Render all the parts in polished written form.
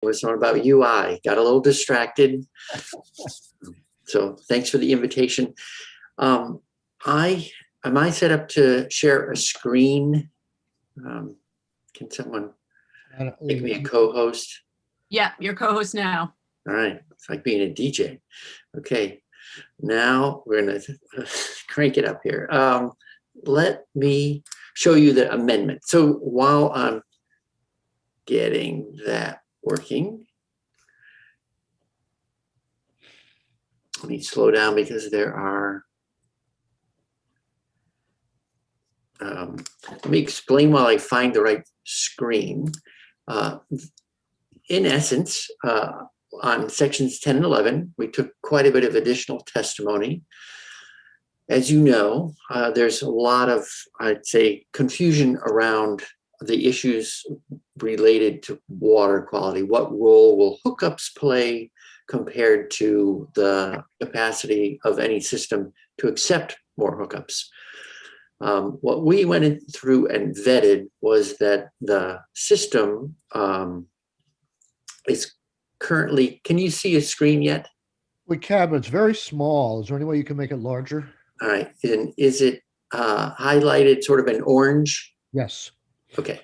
was one about UI. Got a little distracted. So thanks for the invitation. Am I set up to share a screen? Can someone make me a co-host? Yeah, you're co-host now. All right, it's like being a DJ. Okay, now we're gonna crank it up here. Let me show you the amendment. So while I'm getting that working, let me slow down because there are, let me explain while I find the right screen. In essence, on sections 10 and 11, we took quite a bit of additional testimony. As you know, there's a lot of, I'd say, confusion around the issues related to water quality. What role will hookups play compared to the capacity of any system to accept more hookups? What we went through and vetted was that the system is currently, can you see a screen yet? We can, but it's very small. Is there any way you can make it larger? All right, and is it highlighted sort of in orange? Yes. Okay.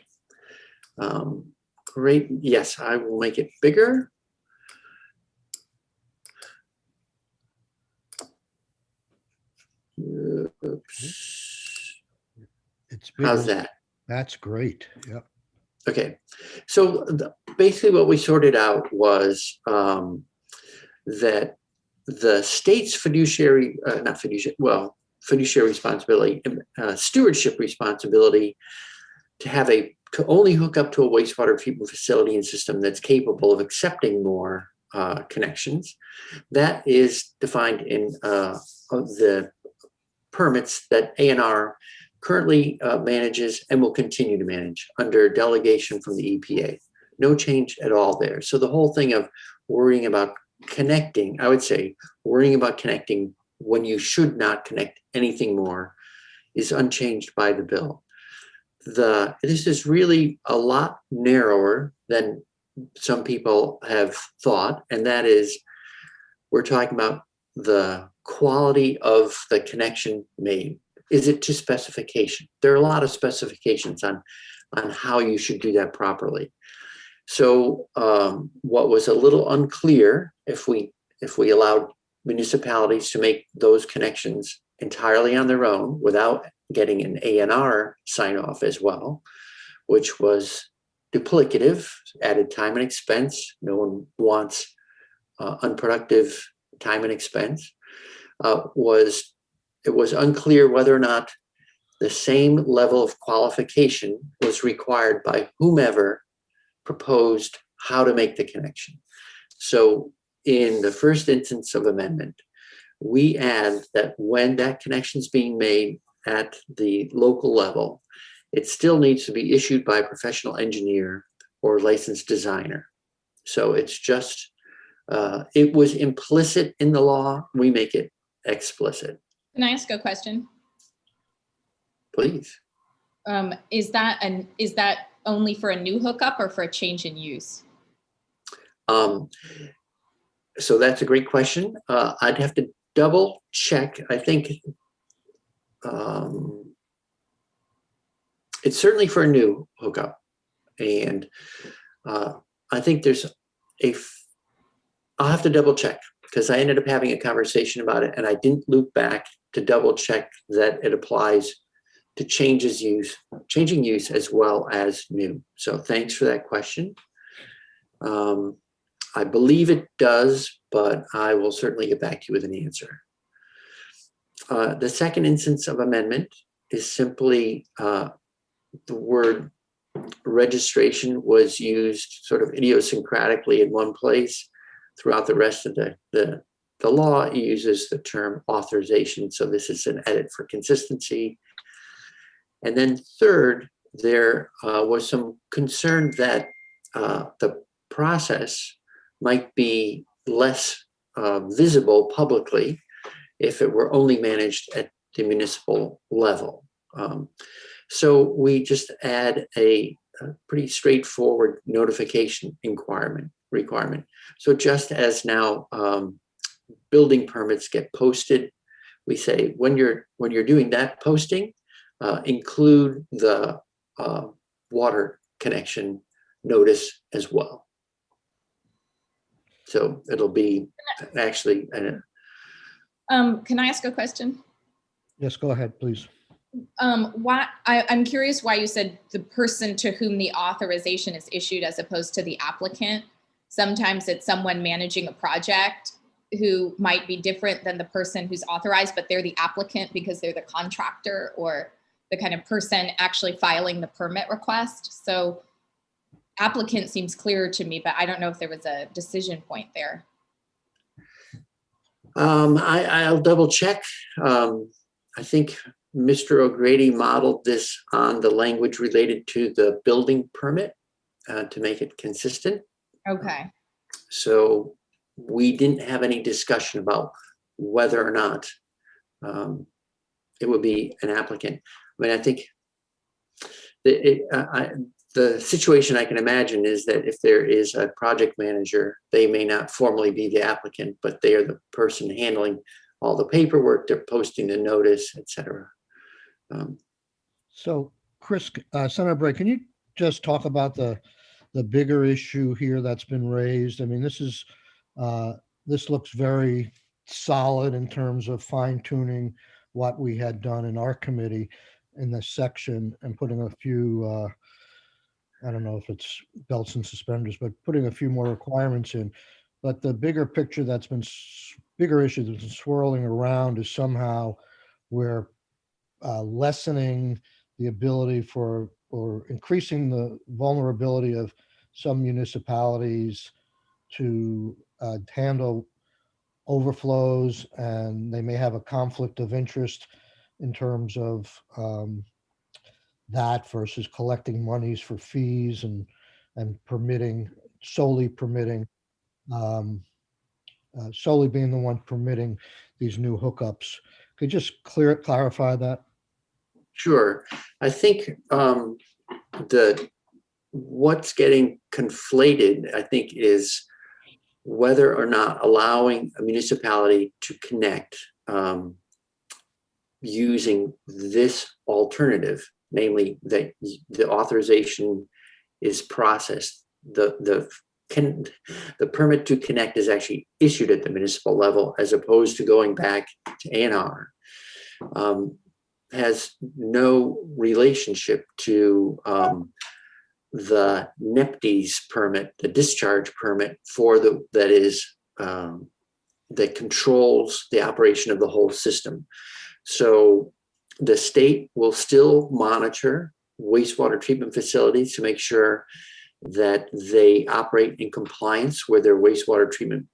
Great. Yes, I will make it bigger. Oops. It's bigger. How's that? That's great. Yep. Okay. So basically what we sorted out was that the state's fiduciary, not fiduciary, well, fiduciary responsibility, stewardship responsibility to only hook up to a wastewater treatment facility and system that's capable of accepting more connections. That is defined in the permits that ANR currently manages and will continue to manage under delegation from the EPA. No change at all there. So the whole thing of worrying about connecting, I would say worrying about connecting when you should not connect anything more is unchanged by the bill. This is really a lot narrower than some people have thought, and that is we're talking about the quality of the connection made. Is it to specification? There are a lot of specifications on how you should do that properly. So what was a little unclear, if we allowed municipalities to make those connections entirely on their own without getting an ANR sign off as well, which was duplicative, added time and expense. No one wants unproductive time and expense. It was unclear whether or not the same level of qualification was required by whomever proposed how to make the connection. So in the first instance of amendment, we add that when that connection is being made at the local level, it still needs to be issued by a professional engineer or licensed designer. So it's just, it was implicit in the law. We make it explicit. Can I ask a question? Please. Is that only for a new hookup or for a change in use? So that's a great question. I'd have to double check. I think it's certainly for a new hookup. And I think there's I'll have to double check because I ended up having a conversation about it and I didn't loop back to double check that it applies to changing use as well as new. So thanks for that question. I believe it does, but I will certainly get back to you with an answer. The second instance of amendment is simply the word registration was used sort of idiosyncratically in one place. Throughout the rest of the law, it uses the term authorization. So this is an edit for consistency. And then third, there was some concern that the process might be less visible publicly if it were only managed at the municipal level. So we just add a pretty straightforward notification requirement requirement. So just as now building permits get posted, we say when you're doing that posting, include the water connection notice as well. So it'll be actually, Can I ask a question? Yes, go ahead, please. I'm curious why you said the person to whom the authorization is issued as opposed to the applicant. Sometimes it's someone managing a project who might be different than the person who's authorized, but they're the applicant because they're the contractor or the kind of person actually filing the permit request. So applicant seems clearer to me, but I don't know if there was a decision point there. I'll double check. I think Mr. O'Grady modeled this on the language related to the building permit to make it consistent. Okay. So we didn't have any discussion about whether or not it would be an applicant. I mean, I think the situation I can imagine is that if there is a project manager, they may not formally be the applicant, but they are the person handling all the paperwork, they're posting the notice, et cetera. So Chris, Senator Bray, can you just talk about the bigger issue here that's been raised? I mean, this looks very solid in terms of fine tuning what we had done in our committee in this section and putting a few, I don't know if it's belts and suspenders, but putting a few more requirements in. But the bigger picture bigger issue that's been swirling around is somehow we're lessening the ability or increasing the vulnerability of some municipalities to handle overflows, and they may have a conflict of interest in terms of that versus collecting monies for fees and solely being the one permitting these new hookups. Could you just clarify that? Sure. I think what's getting conflated, I think, is whether or not allowing a municipality to connect using this alternative, namely that the authorization is processed. The permit to connect is actually issued at the municipal level as opposed to going back to A&R. Has no relationship to the NEPDES permit, the discharge permit that controls the operation of the whole system. So the state will still monitor wastewater treatment facilities to make sure that they operate in compliance with their wastewater treatment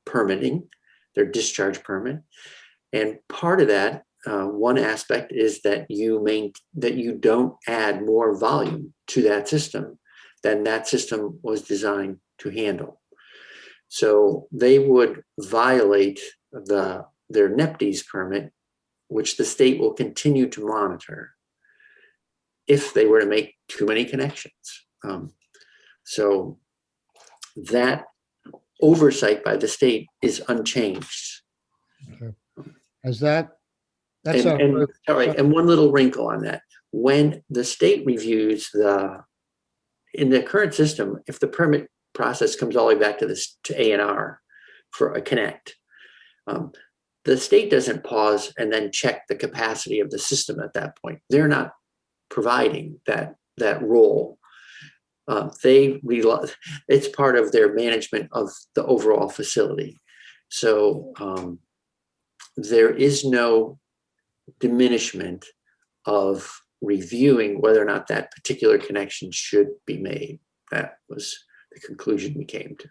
permitting, their discharge permit. And part of that, one aspect is that you don't add more volume to that system than that system was designed to handle. So they would violate their NEPDES permit, which the state will continue to monitor if they were to make too many connections. So that oversight by the state is unchanged. Okay. That's and one little wrinkle on that. When the state reviews in the current system, if the permit process comes all the way back to A&R for a connect, the state doesn't pause and then check the capacity of the system at that point. They're not providing that role. It's part of their management of the overall facility. So there is no diminishment of reviewing whether or not that particular connection should be made. That was the conclusion we came to.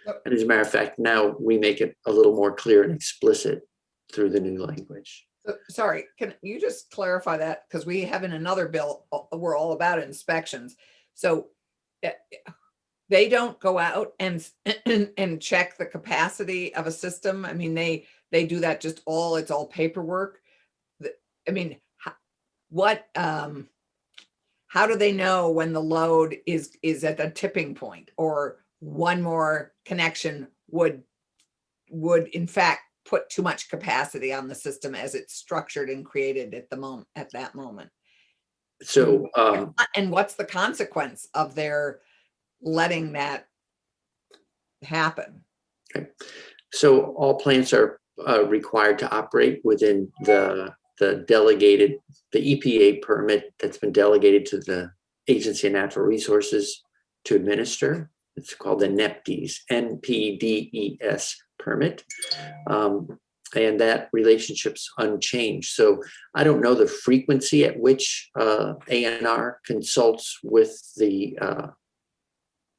Yep. And as a matter of fact, now we make it a little more clear and explicit through the new language. Sorry, can you just clarify that? Because we have in another bill, we're all about inspections. So they don't go out and check the capacity of a system. I mean, they do that it's all paperwork. I mean, how do they know when the load is at the tipping point, or one more connection would in fact put too much capacity on the system as it's structured and created at that moment. So, And what's the consequence of their letting that happen? so all plants are required to operate within the delegated, the EPA permit that's been delegated to the Agency of Natural Resources to administer. It's called the NPDES permit. And that relationship's unchanged. So I don't know the frequency at which ANR consults with the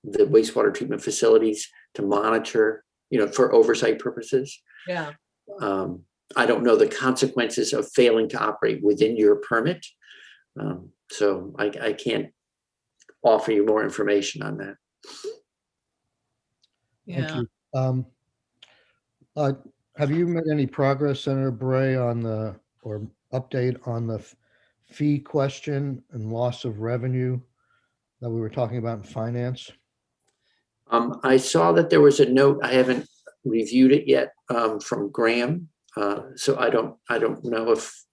wastewater treatment facilities to monitor, for oversight purposes. Yeah. I don't know the consequences of failing to operate within your permit. So I can't offer you more information on that. Thank Yeah. you. Have you made any progress, Senator Bray, or update on the fee question and loss of revenue that we were talking about in finance? I saw that there was a note. I haven't reviewed it yet from Graham. So I don't know if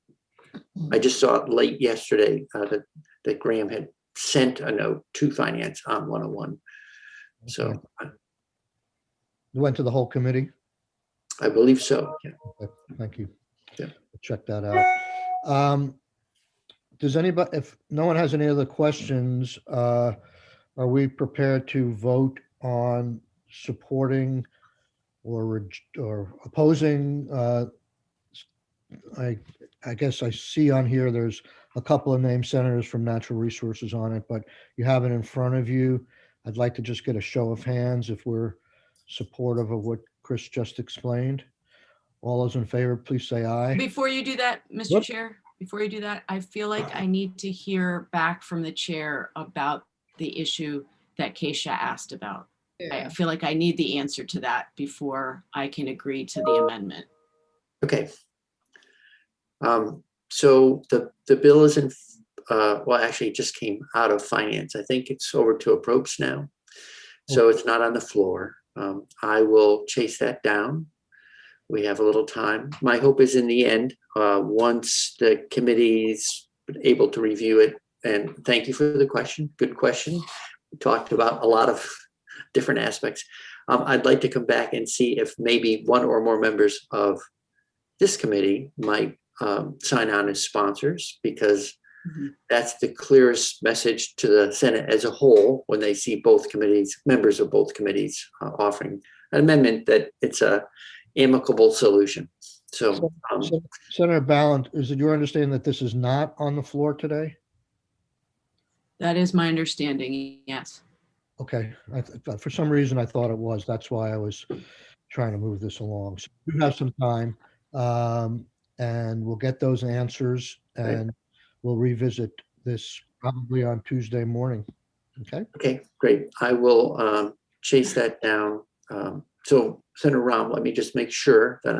I just saw it late yesterday that Graham had sent a note to finance on 101. So Okay. It went to the whole committee? I believe so. Yeah. Okay, thank you. Yeah. Check that out. Does anybody, if no one has any other questions, are we prepared to vote on supporting or opposing? I guess I see on here, there's a couple of named senators from Natural Resources on it, but you have it in front of you. I'd like to just get a show of hands if we're supportive of what Chris just explained. All those in favor, please say aye. Before you do that, Mr. Whoop. Chair, before you do that, I feel like I need to hear back from the chair about the issue that Keisha asked about. I feel like I need the answer to that before I can agree to the amendment. Okay. So the bill is in, well, actually it just came out of finance. I think it's over to approach now. So it's not on the floor. I will chase that down. We have a little time. My hope is in the end, once the committee's able to review it, and thank you for the question, good question. We talked about a lot of different aspects. I'd like to come back and see if maybe one or more members of this committee might sign on as sponsors, because that's the clearest message to the Senate as a whole when they see both committees, members of both committees offering an amendment that it's a amicable solution. So, Senator Ballant, is it your understanding that this is not on the floor today? That is my understanding, yes. Okay, for some reason I thought it was. That's why I was trying to move this along. So we have some time, and we'll get those answers, and we'll revisit this probably on Tuesday morning. Okay. Okay, great. I will chase that down. So Senator Rahm, let me just make sure that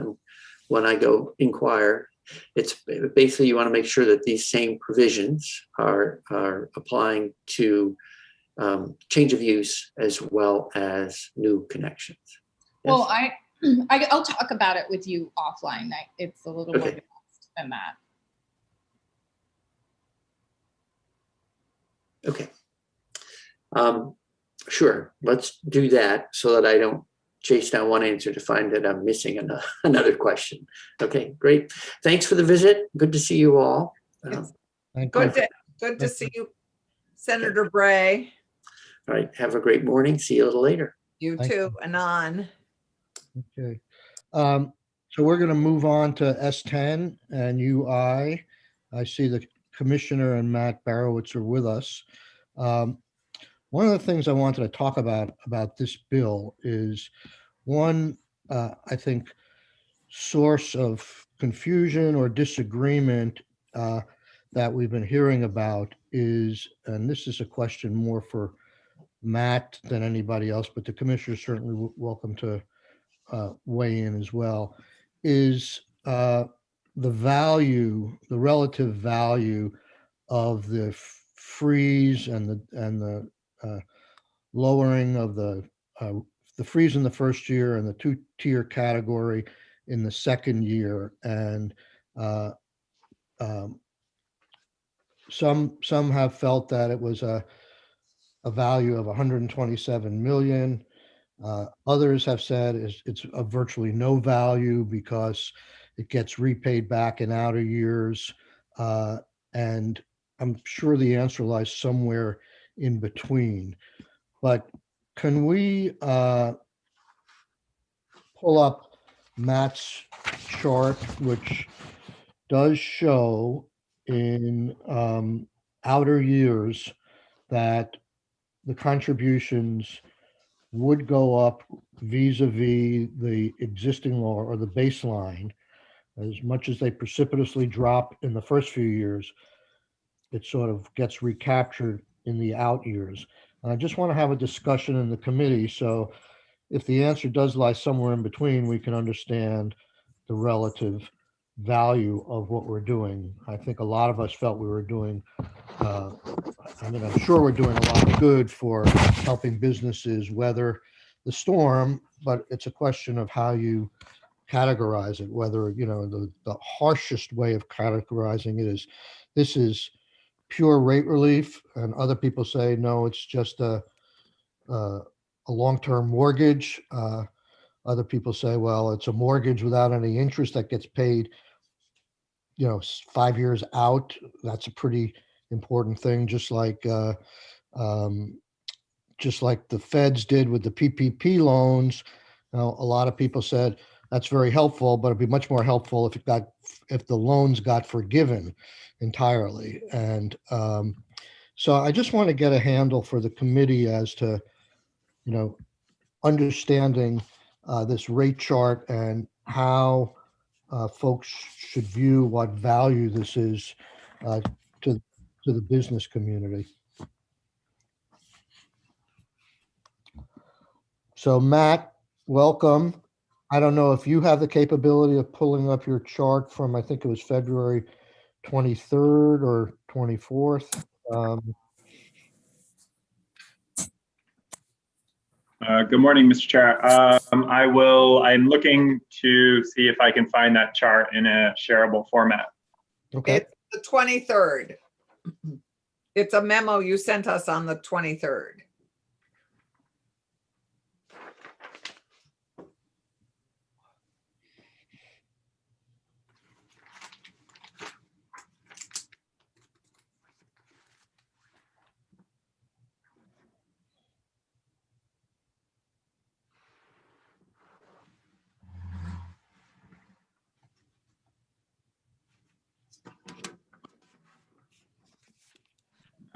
when I go inquire, it's basically you want to make sure that these same provisions are applying to change of use as well as new connections. Yes? Well, I'll talk about it with you offline. It's a little more Okay. nuanced than that. Okay. Sure, let's do that so that I don't chase down one answer to find that I'm missing another question. Okay, great. Thanks for the visit. Good to see you all. Thank you. Good to see you, Senator Bray. All right, have a great morning. See you a little later. You Thank too, Anon. Okay. So we're going to move on to S10 and UI. I see the Commissioner and Matt Barowitz are with us. One of the things I wanted to talk about this bill is one, I think, source of confusion or disagreement that we've been hearing about is, and this is a question more for Matt than anybody else, but the commissioner is certainly welcome to weigh in as well, is the relative value of the freeze and the lowering of the the freeze in the first year and the two-tier category in the second year. And some have felt that it was a value of 127 million. Others have said it's a virtually no value because it gets repaid back in outer years. And I'm sure the answer lies somewhere in between. But can we pull up Matt's chart, which does show in outer years that the contributions would go up vis-a-vis the existing law or the baseline. As much as they precipitously drop in the first few years, it sort of gets recaptured in the out years. And I just want to have a discussion in the committee. So if the answer does lie somewhere in between, we can understand the relative value of what we're doing. I think a lot of us felt we were doing, I'm sure we're doing a lot of good for helping businesses weather the storm, but it's a question of how you categorize it, whether, the harshest way of categorizing it is, this is pure rate relief, and other people say, no, it's just a long-term mortgage. Other people say, well, it's a mortgage without any interest that gets paid, 5 years out. That's a pretty important thing, just like the feds did with the PPP loans. Now, a lot of people said that's very helpful, but it'd be much more helpful if the loans got forgiven entirely. And so I just want to get a handle for the committee as to, understanding this rate chart and how folks should view what value this is to the business community. So Matt, welcome. I don't know if you have the capability of pulling up your chart from, I think it was February 23rd or 24th. Good morning, Mr. Chair. I'm looking to see if I can find that chart in a shareable format. Okay. It's the 23rd. It's a memo you sent us on the 23rd.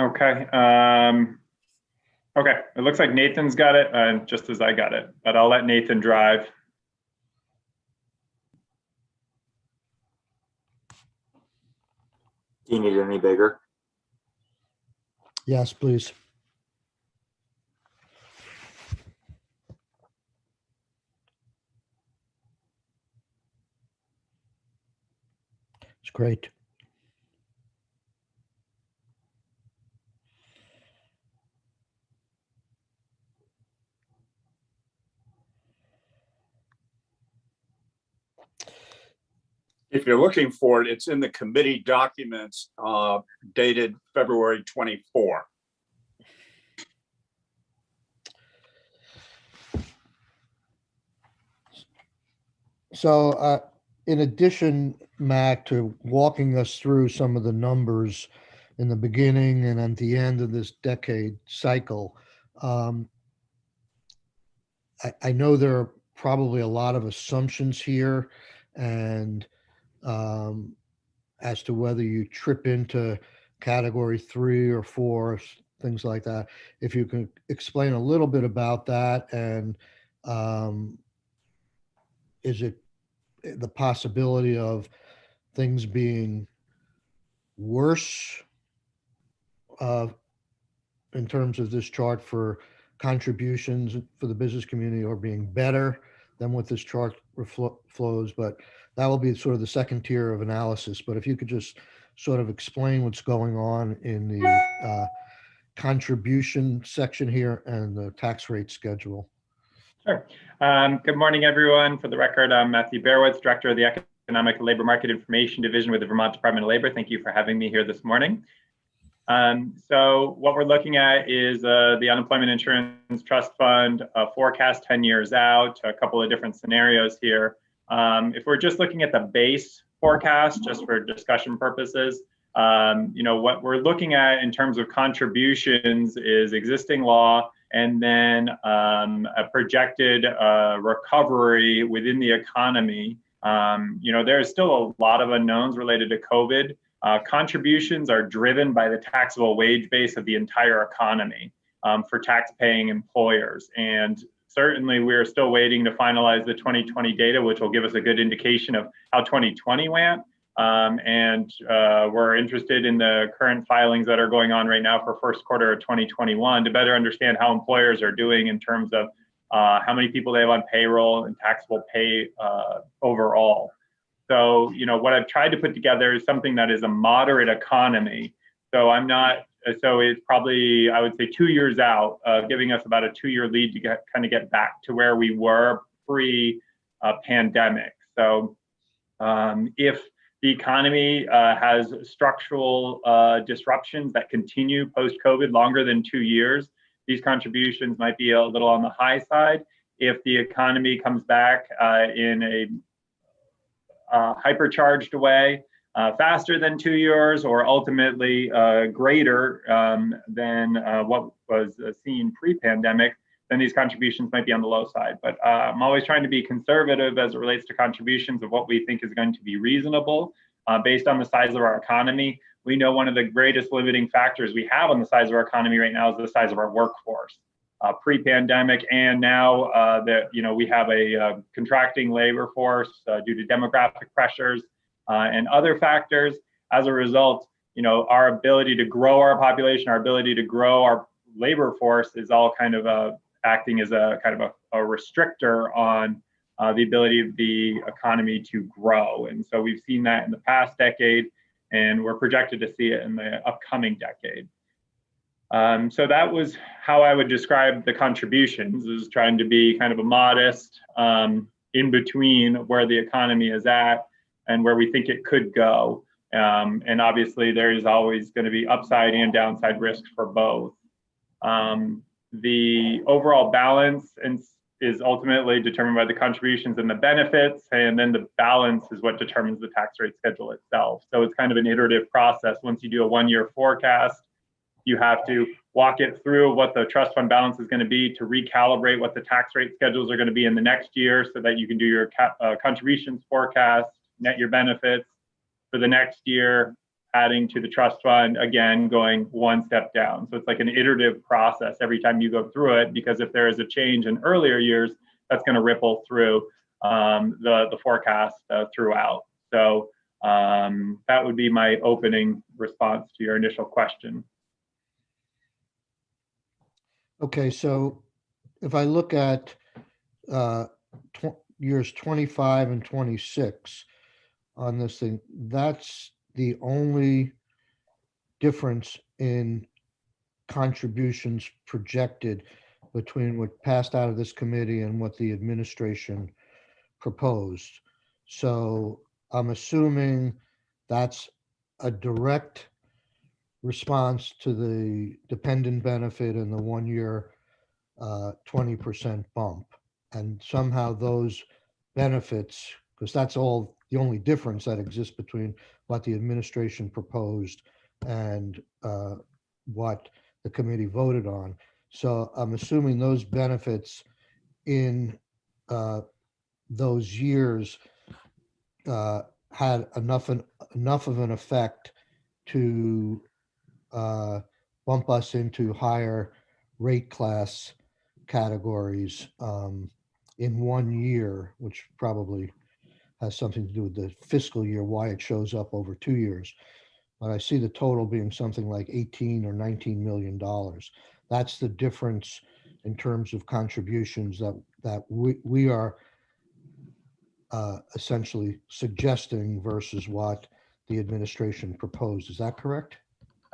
Okay. Okay. It looks like Nathan's got it, just as I got it, but I'll let Nathan drive. Do you need it any bigger? Yes, please. It's great. If you're looking for it, it's in the committee documents dated February 24. So in addition, Matt, to walking us through some of the numbers in the beginning and at the end of this decade cycle, I know there are probably a lot of assumptions here, and as to whether you trip into category 3 or 4, things like that. If you can explain a little bit about that, and is it the possibility of things being worse in terms of this chart for contributions for the business community, or being better than what this chart flows? But that will be sort of the second tier of analysis. But if you could just sort of explain what's going on in the contribution section here and the tax rate schedule. Sure. Good morning, everyone. For the record, I'm Matthew Bearwitz, Director of the Economic and Labor Market Information Division with the Vermont Department of Labor. Thank you for having me here this morning. So what we're looking at is the Unemployment Insurance Trust Fund forecast 10 years out, a couple of different scenarios here. If we're just looking at the base forecast, just for discussion purposes, what we're looking at in terms of contributions is existing law and then a projected recovery within the economy. There's still a lot of unknowns related to COVID. Contributions are driven by the taxable wage base of the entire economy for tax-paying employers. And certainly we're still waiting to finalize the 2020 data, which will give us a good indication of how 2020 went. We're interested in the current filings that are going on right now for first quarter of 2021 to better understand how employers are doing in terms of how many people they have on payroll and taxable pay overall. So, what I've tried to put together is something that is a moderate economy. So it's probably, I would say, 2 years out, giving us about a 2-year lead to get back to where we were pre-pandemic. So if the economy has structural disruptions that continue post-COVID longer than 2 years, these contributions might be a little on the high side. If the economy comes back in a hypercharged way, faster than 2 years, or ultimately greater than what was seen pre-pandemic, then these contributions might be on the low side. But I'm always trying to be conservative as it relates to contributions of what we think is going to be reasonable based on the size of our economy. We know one of the greatest limiting factors we have on the size of our economy right now is the size of our workforce. Pre-pandemic and now that we have a contracting labor force due to demographic pressures and other factors. As a result, our ability to grow our population, our ability to grow our labor force is all kind of acting as a kind of a restrictor on the ability of the economy to grow. And so we've seen that in the past decade, and we're projected to see it in the upcoming decade. So that was how I would describe the contributions, is trying to be kind of a modest in between where the economy is at and where we think it could go. And obviously there is always going to be upside and downside risks for both. The overall balance is ultimately determined by the contributions and the benefits, and then the balance is what determines the tax rate schedule itself. So it's kind of an iterative process. Once you do a 1-year forecast, you have to walk it through what the trust fund balance is going to be to recalibrate what the tax rate schedules are going to be in the next year so that you can do your contributions forecast, net your benefits for the next year, adding to the trust fund, again, going one step down. So it's like an iterative process every time you go through it, because if there is a change in earlier years, that's going to ripple through the forecast throughout. So that would be my opening response to your initial question. Okay, so if I look at years 25 and 26 on this thing, that's the only difference in contributions projected between what passed out of this committee and what the administration proposed. So I'm assuming that's a direct response to the dependent benefit and the 1-year 20% bump. And somehow those benefits, because that's all the only difference that exists between what the administration proposed and what the committee voted on. So I'm assuming those benefits in those years had enough of an effect to bump us into higher rate class categories in 1 year, which probably has something to do with the fiscal year, why it shows up over 2 years. But I see the total being something like 18 or 19 million dollars. That's the difference in terms of contributions that we are essentially suggesting versus what the administration proposed. Is that correct?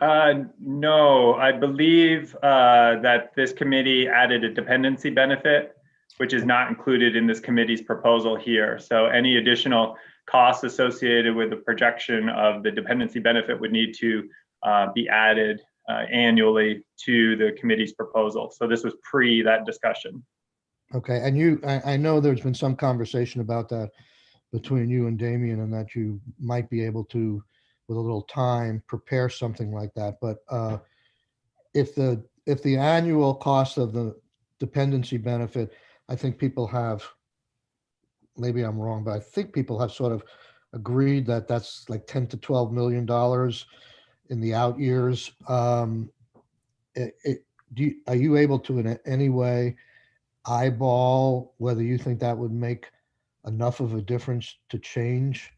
No, I believe that this committee added a dependency benefit which is not included in this committee's proposal here. So any additional costs associated with the projection of the dependency benefit would need to be added annually to the committee's proposal. So this was pre that discussion. Okay, and I know there's been some conversation about that between you and Damien, and that you might be able to, with a little time, prepare something like that. But if the annual cost of the dependency benefit, I think people have, maybe I'm wrong, but I think people have sort of agreed that that's like $10 to $12 million in the out years. Are you able to in any way eyeball whether you think that would make enough of a difference to change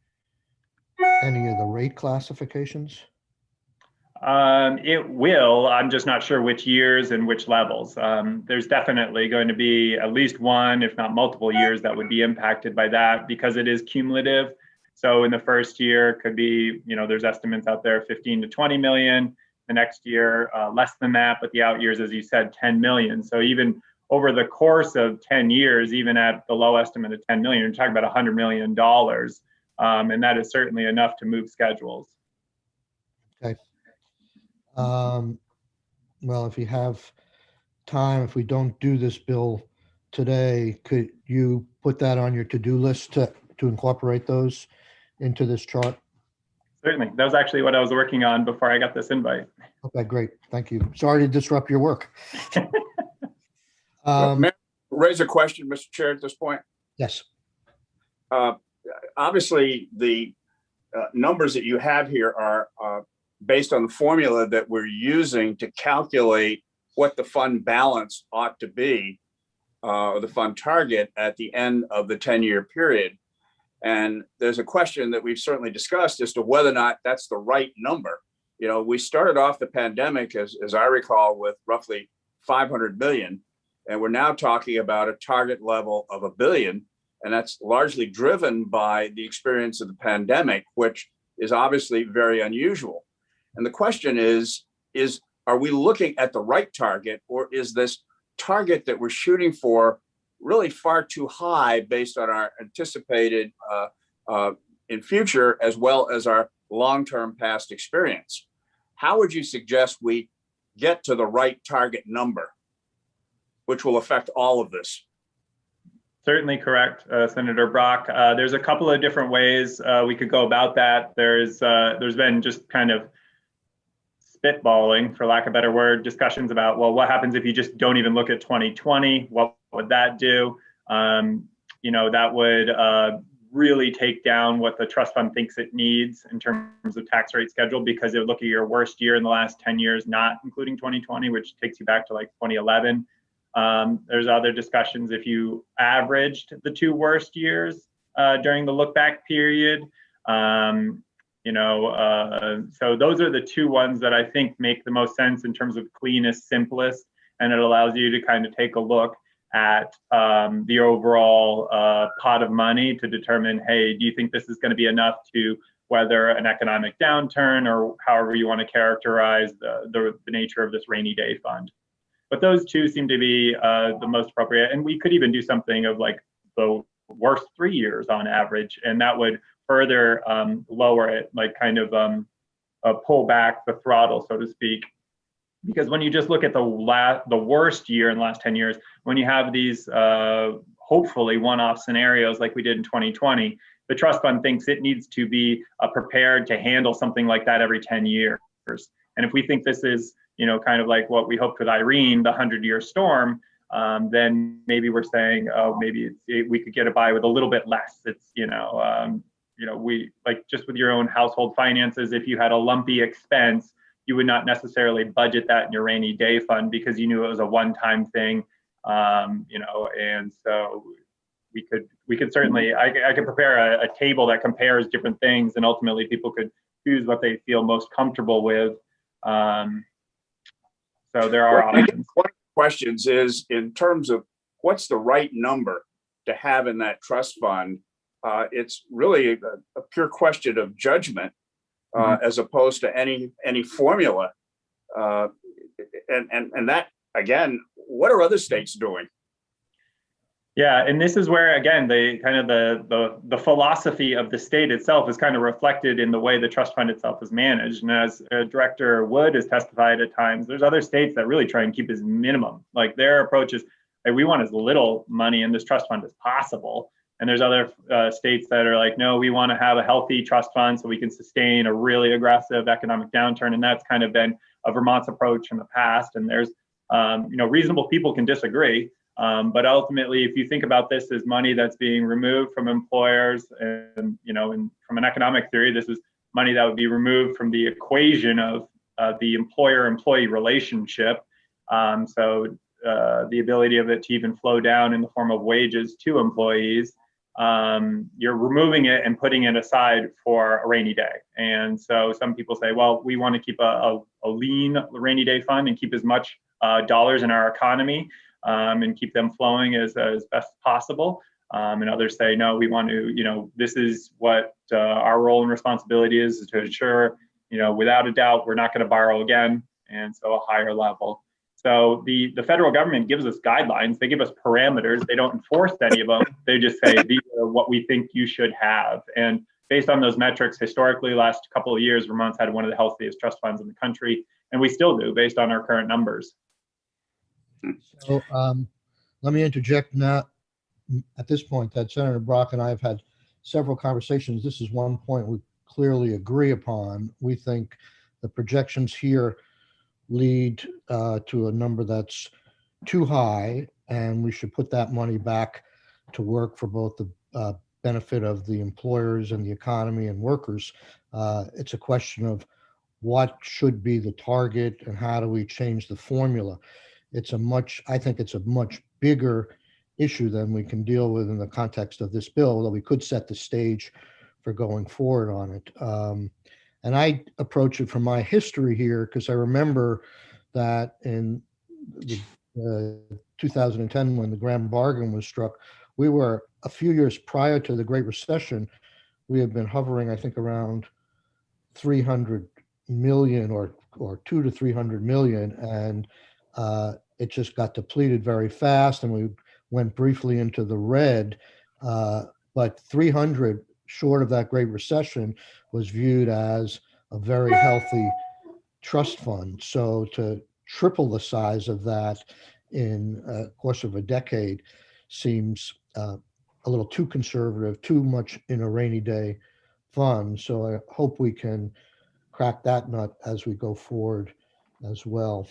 any of the rate classifications? It will. I'm just not sure which years and which levels. There's definitely going to be at least one, if not multiple years that would be impacted by that because it is cumulative. So in the first year could be, there's estimates out there, 15 to 20 million. The next year, less than that, but the out years, as you said, 10 million. So even over the course of 10 years, even at the low estimate of 10 million, you're talking about $100 million. And that is certainly enough to move schedules. Okay. Well, if you have time, if we don't do this bill today, could you put that on your to-do list to incorporate those into this chart? Certainly. That was actually what I was working on before I got this invite. Okay, great. Thank you. Sorry to disrupt your work. May I raise a question, Mr. Chair, at this point? Yes. Obviously, the numbers that you have here are based on the formula that we're using to calculate what the fund balance ought to be, or the fund target at the end of the 10-year period. And there's a question that we've certainly discussed as to whether or not that's the right number. We started off the pandemic, as I recall, with roughly 500 million, and we're now talking about a target level of $1 billion. And that's largely driven by the experience of the pandemic, which is obviously very unusual. And the question is, are we looking at the right target, or is this target that we're shooting for really far too high based on our anticipated in future, as well as our long-term past experience? How would you suggest we get to the right target number, which will affect all of this? Certainly correct, Senator Brock. There's a couple of different ways we could go about that. There's been just kind of spitballing, for lack of a better word, discussions about, well, what happens if you just don't even look at 2020? What would that do? That would really take down what the trust fund thinks it needs in terms of tax rate schedule, because it would look at your worst year in the last 10 years, not including 2020, which takes you back to like 2011. There's other discussions if you averaged the two worst years during the look back period. So those are the two ones that I think make the most sense in terms of cleanest, simplest, and it allows you to kind of take a look at the overall pot of money to determine, hey, do you think this is going to be enough to weather an economic downturn, or however you want to characterize the nature of this rainy day fund. But those two seem to be the most appropriate. And we could even do something of like the worst 3 years on average, and that would further lower it, like kind of pull back the throttle, so to speak. Because when you just look at the worst year in the last 10 years, when you have these hopefully one-off scenarios like we did in 2020, the trust fund thinks it needs to be prepared to handle something like that every 10 years. And if we think this is, kind of like what we hoped with Irene, the 100-year storm, then maybe we're saying, oh, maybe we could get it by with a little bit less. It's, we like just with your own household finances, if you had a lumpy expense, you would not necessarily budget that in your rainy day fund because you knew it was a one-time thing, and so we could certainly, I could prepare a table that compares different things, and ultimately people could choose what they feel most comfortable with. So there are options. One of the questions is in terms of what's the right number to have in that trust fund. It's really a pure question of judgment, as opposed to any formula. And that, again, what are other states doing? Yeah, and this is where, again, the kind of the philosophy of the state itself is kind of reflected in the way the trust fund itself is managed. And as Director Wood has testified at times, there's other states that really try and keep as minimum. Like their approach is, hey, we want as little money in this trust fund as possible. And there's other states that are like, no, we want to have a healthy trust fund so we can sustain a really aggressive economic downturn. And that's kind of been a Vermont's approach in the past. And there's, reasonable people can disagree. But ultimately, if you think about this as money that's being removed from employers and, from an economic theory, this is money that would be removed from the equation of the employer-employee relationship. So the ability of it to even flow down in the form of wages to employees, you're removing it and putting it aside for a rainy day. And so some people say, well, we want to keep a lean rainy day fund and keep as much dollars in our economy and keep them flowing as best possible. And others say, no, we want to, this is what our role and responsibility is to ensure, without a doubt, we're not going to borrow again. And so a higher level. So the federal government gives us guidelines. They give us parameters. They don't enforce any of them. They just say, these are what we think you should have. And based on those metrics, historically, last couple of years, Vermont's had one of the healthiest trust funds in the country. And we still do based on our current numbers. So let me interject now at this point that Senator Brock and I have had several conversations. This is one point we clearly agree upon. We think the projections here lead to a number that's too high, and we should put that money back to work for both the benefit of the employers and the economy and workers. It's a question of what should be the target and how do we change the formula. I think it's a much bigger issue than we can deal with in the context of this bill, although we could set the stage for going forward on it. And I approach it from my history here because I remember that in 2010, when the grand bargain was struck, we were a few years prior to the Great Recession. We had been hovering, I think, around 300 million or 200 to 300 million, and it just got depleted very fast, and we went briefly into the red. But 300, short of that Great Recession, was viewed as a very healthy trust fund. So to triple the size of that in a course of a decade seems a little too conservative, too much in a rainy day fund. So I hope we can crack that nut as we go forward as well.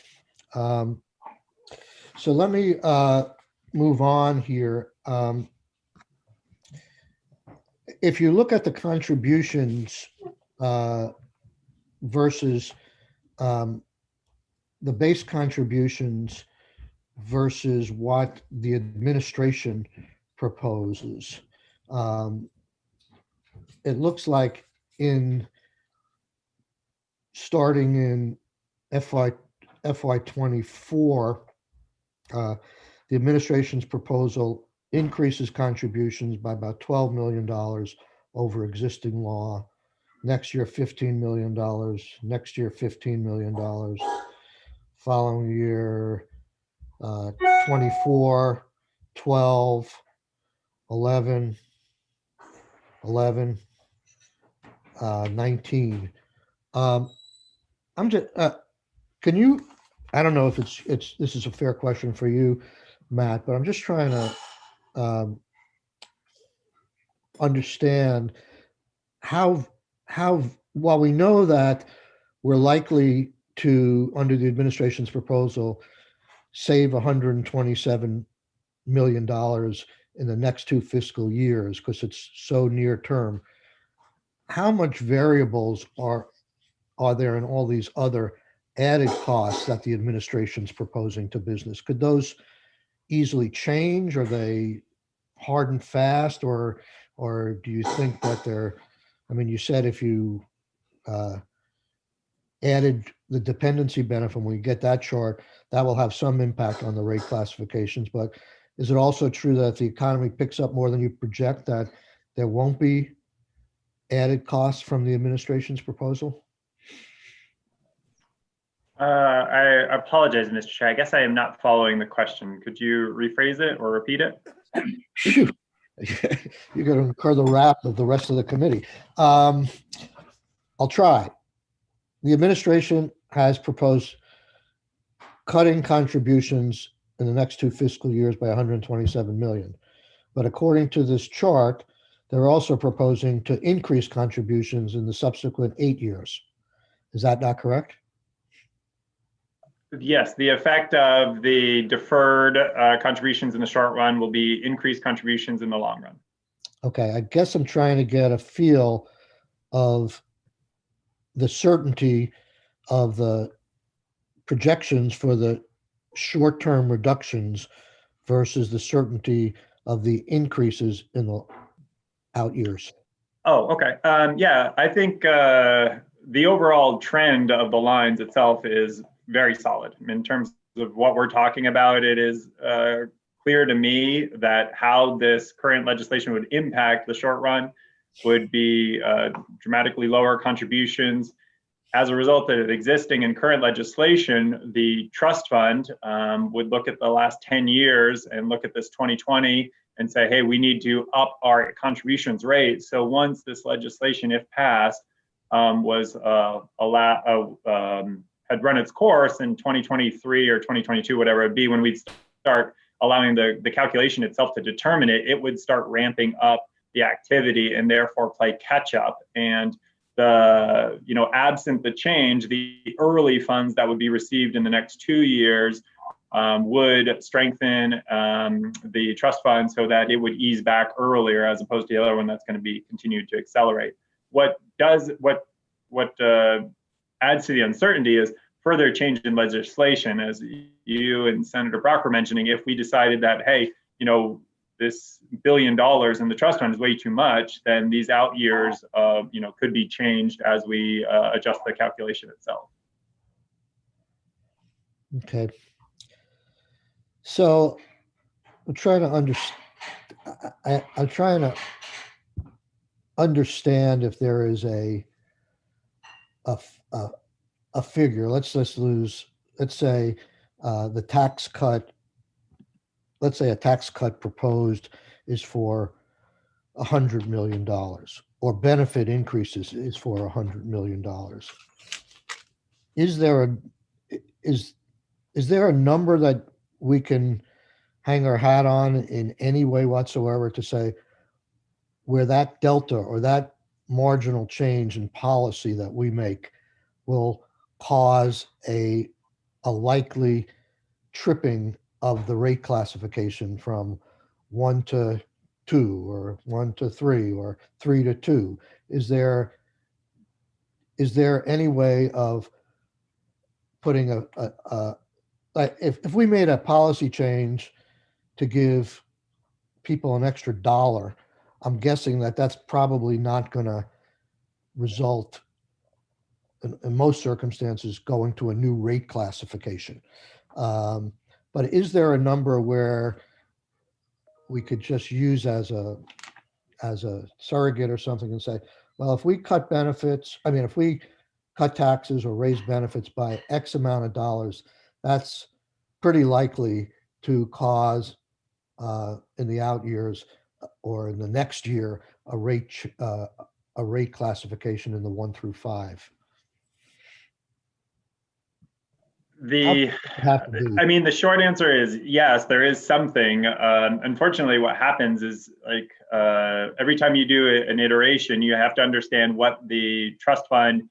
So let me move on here. If you look at the contributions versus the base contributions versus what the administration proposes, it looks like starting in FY24, the administration's proposal increases contributions by about $12 million over existing law. Next year, $15 million. Next year, $15 million. Following year, 24, 12, 11, 11, 19. I'm just, can you, I don't know if this is a fair question for you, Matt, but I'm just trying to understand how, while we know that we're likely to, under the administration's proposal, save $127 million in the next 2 fiscal years because it's so near term, how much variables are there in all these other added costs that the administration's proposing to business? Could those easily change? Are they hard and fast, or do you think that you said if you added the dependency benefit, when we get that chart, that will have some impact on the rate classifications. But is it also true that if the economy picks up more than you project, that there won't be added costs from the administration's proposal? I apologize, Mr. Chair. I guess I am not following the question. Could you rephrase it or repeat it? Phew. You're going to incur the wrath of the rest of the committee. I'll try. The administration has proposed cutting contributions in the next 2 fiscal years by 127 million. But according to this chart, they're also proposing to increase contributions in the subsequent 8 years. Is that not correct? Yes, the effect of the deferred contributions in the short run will be increased contributions in the long run. Okay, I guess I'm trying to get a feel of the certainty of the projections for the short-term reductions versus the certainty of the increases in the out years. Oh, okay. Yeah, I think the overall trend of the lines itself is very solid. In terms of what we're talking about, it is clear to me that how this current legislation would impact the short run would be dramatically lower contributions. As a result of existing and current legislation, the trust fund would look at the last 10 years and look at this 2020 and say, hey, we need to up our contributions rate. So once this legislation, if passed, had run its course in 2023 or 2022, whatever it be, when we'd start allowing the calculation itself to determine it, it would start ramping up the activity and therefore play catch up. And the, absent the change, the early funds that would be received in the next 2 years would strengthen the trust fund so that it would ease back earlier, as opposed to the other one that's going to be continued to accelerate. What adds to the uncertainty is further change in legislation, as you and Senator Brock were mentioning. If we decided that, hey, this $1 billion in the trust fund is way too much, then these out years, could be changed as we adjust the calculation itself. Okay. So I'm trying to understand if there is a figure. Let's say the tax cut. Let's say a tax cut proposed is for $100 million, or benefit increases is for $100 million. Is there a number that we can hang our hat on in any way whatsoever to say where that delta or that marginal change in policy that we make will cause a likely tripping of the rate classification from 1 to 2 or 1 to 3 or 3 to 2? Is there any way of putting if we made a policy change to give people an extra $1, I'm guessing that that's probably not going to result in most circumstances going to a new rate classification. But is there a number where we could just use as a surrogate or something and say, well, if we cut if we cut taxes or raise benefits by X amount of dollars, that's pretty likely to cause in the out years or in the next year a rate classification in the 1 through 5? The short answer is yes, there is something. Unfortunately, what happens is every time you do an iteration, you have to understand what the trust fund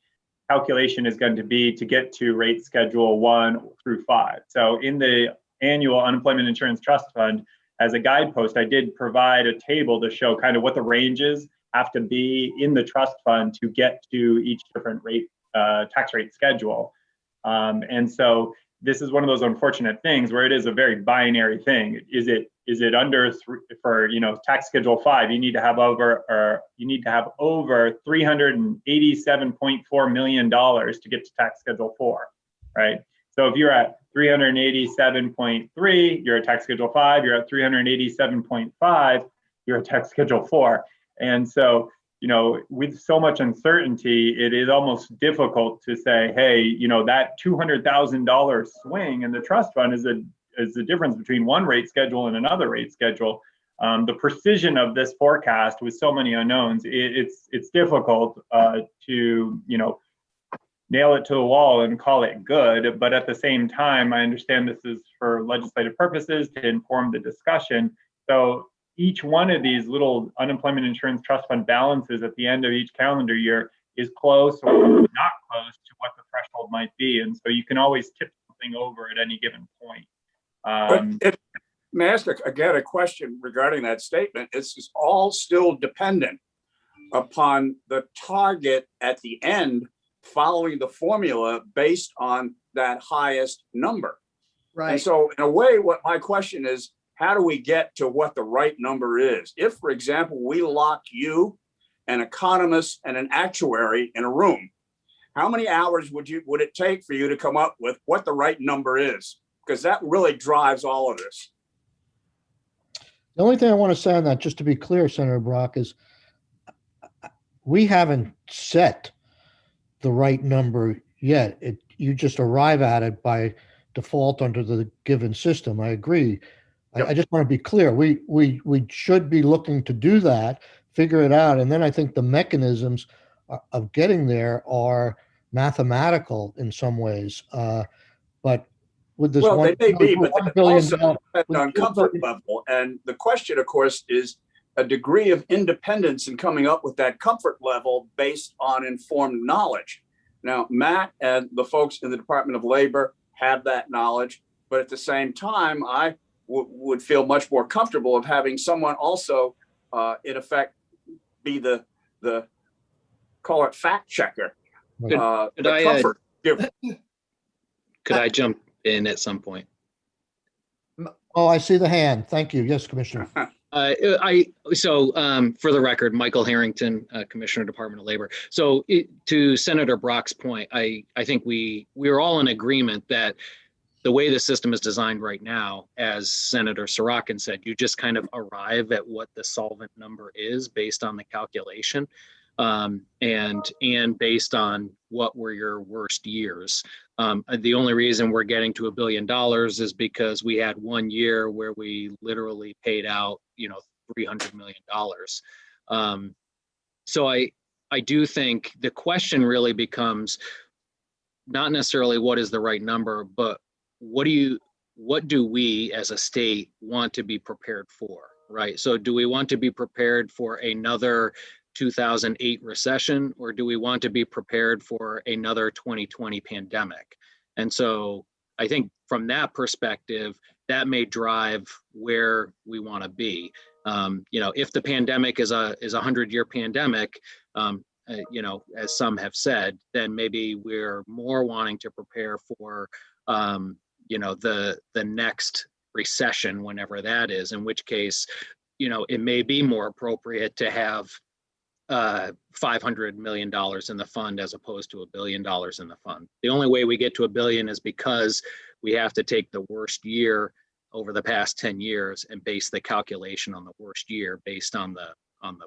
calculation is going to be to get to rate schedule 1 through 5. So in the annual unemployment insurance trust fund, as a guidepost, I did provide a table to show kind of what the ranges have to be in the trust fund to get to each different rate tax rate schedule. And so this is one of those unfortunate things where it is a very binary thing. Is it under for tax schedule 5? You need to have over $387.4 million to get to tax schedule 4, right? So if you're at 387.3, you're at tax schedule 5. You're at 387.5, you're at tax schedule 4. And so with so much uncertainty, it is almost difficult to say, hey, that $200,000 swing in the trust fund is the difference between one rate schedule and another rate schedule. the precision of this forecast with so many unknowns, it's difficult to, nail it to the wall and call it good. But at the same time, I understand this is for legislative purposes to inform the discussion. So each one of these little unemployment insurance trust fund balances at the end of each calendar year is close or not close to what the threshold might be. And so you can always tip something over at any given point. May I ask again a question regarding that statement? It's all still dependent upon the target at the end following the formula based on that highest number. Right. And so in a way, what my question is, how do we get to what the right number is? If, for example, we lock you, an economist, and an actuary in a room, how many hours would it take for you to come up with what the right number is? Because that really drives all of this. The only thing I want to say on that, just to be clear, Senator Brock, is we haven't set the right number yet. You just arrive at it by default under the given system. I agree. Yep. I just want to be clear. We should be looking to do that, figure it out, and then I think the mechanisms of getting there are mathematical in some ways. But with this Well, they may be, but $1 they billion also depend on comfort level. And the question, of course, is a degree of independence in coming up with that comfort level based on informed knowledge. Now, Matt and the folks in the Department of Labor have that knowledge, but at the same time, I would feel much more comfortable of having someone also, in effect, be the call it fact checker. Could the I, comfort giver. Could I jump in at some point? Oh, I see the hand. Thank you. Yes, Commissioner. For the record, Michael Harrington, Commissioner, Department of Labor. So to Senator Brock's point, I think we are all in agreement that the way the system is designed right now, as Senator Sorokin said, you just kind of arrive at what the solvent number is based on the calculation, and based on what were your worst years. The only reason we're getting to $1 billion is because we had 1 year where we literally paid out, $300 million. So I do think the question really becomes not necessarily what is the right number, but what do we as a state want to be prepared for, right? So do we want to be prepared for another 2008 recession, or do we want to be prepared for another 2020 pandemic? And so I think from that perspective, that may drive where we want to be. If the pandemic is a 100-year pandemic, as some have said, then maybe we're more wanting to prepare for, the next recession, whenever that is, in which case, it may be more appropriate to have $500 million in the fund as opposed to $1 billion in the fund. The only way we get to $1 billion is because we have to take the worst year over the past 10 years and base the calculation on the worst year based on the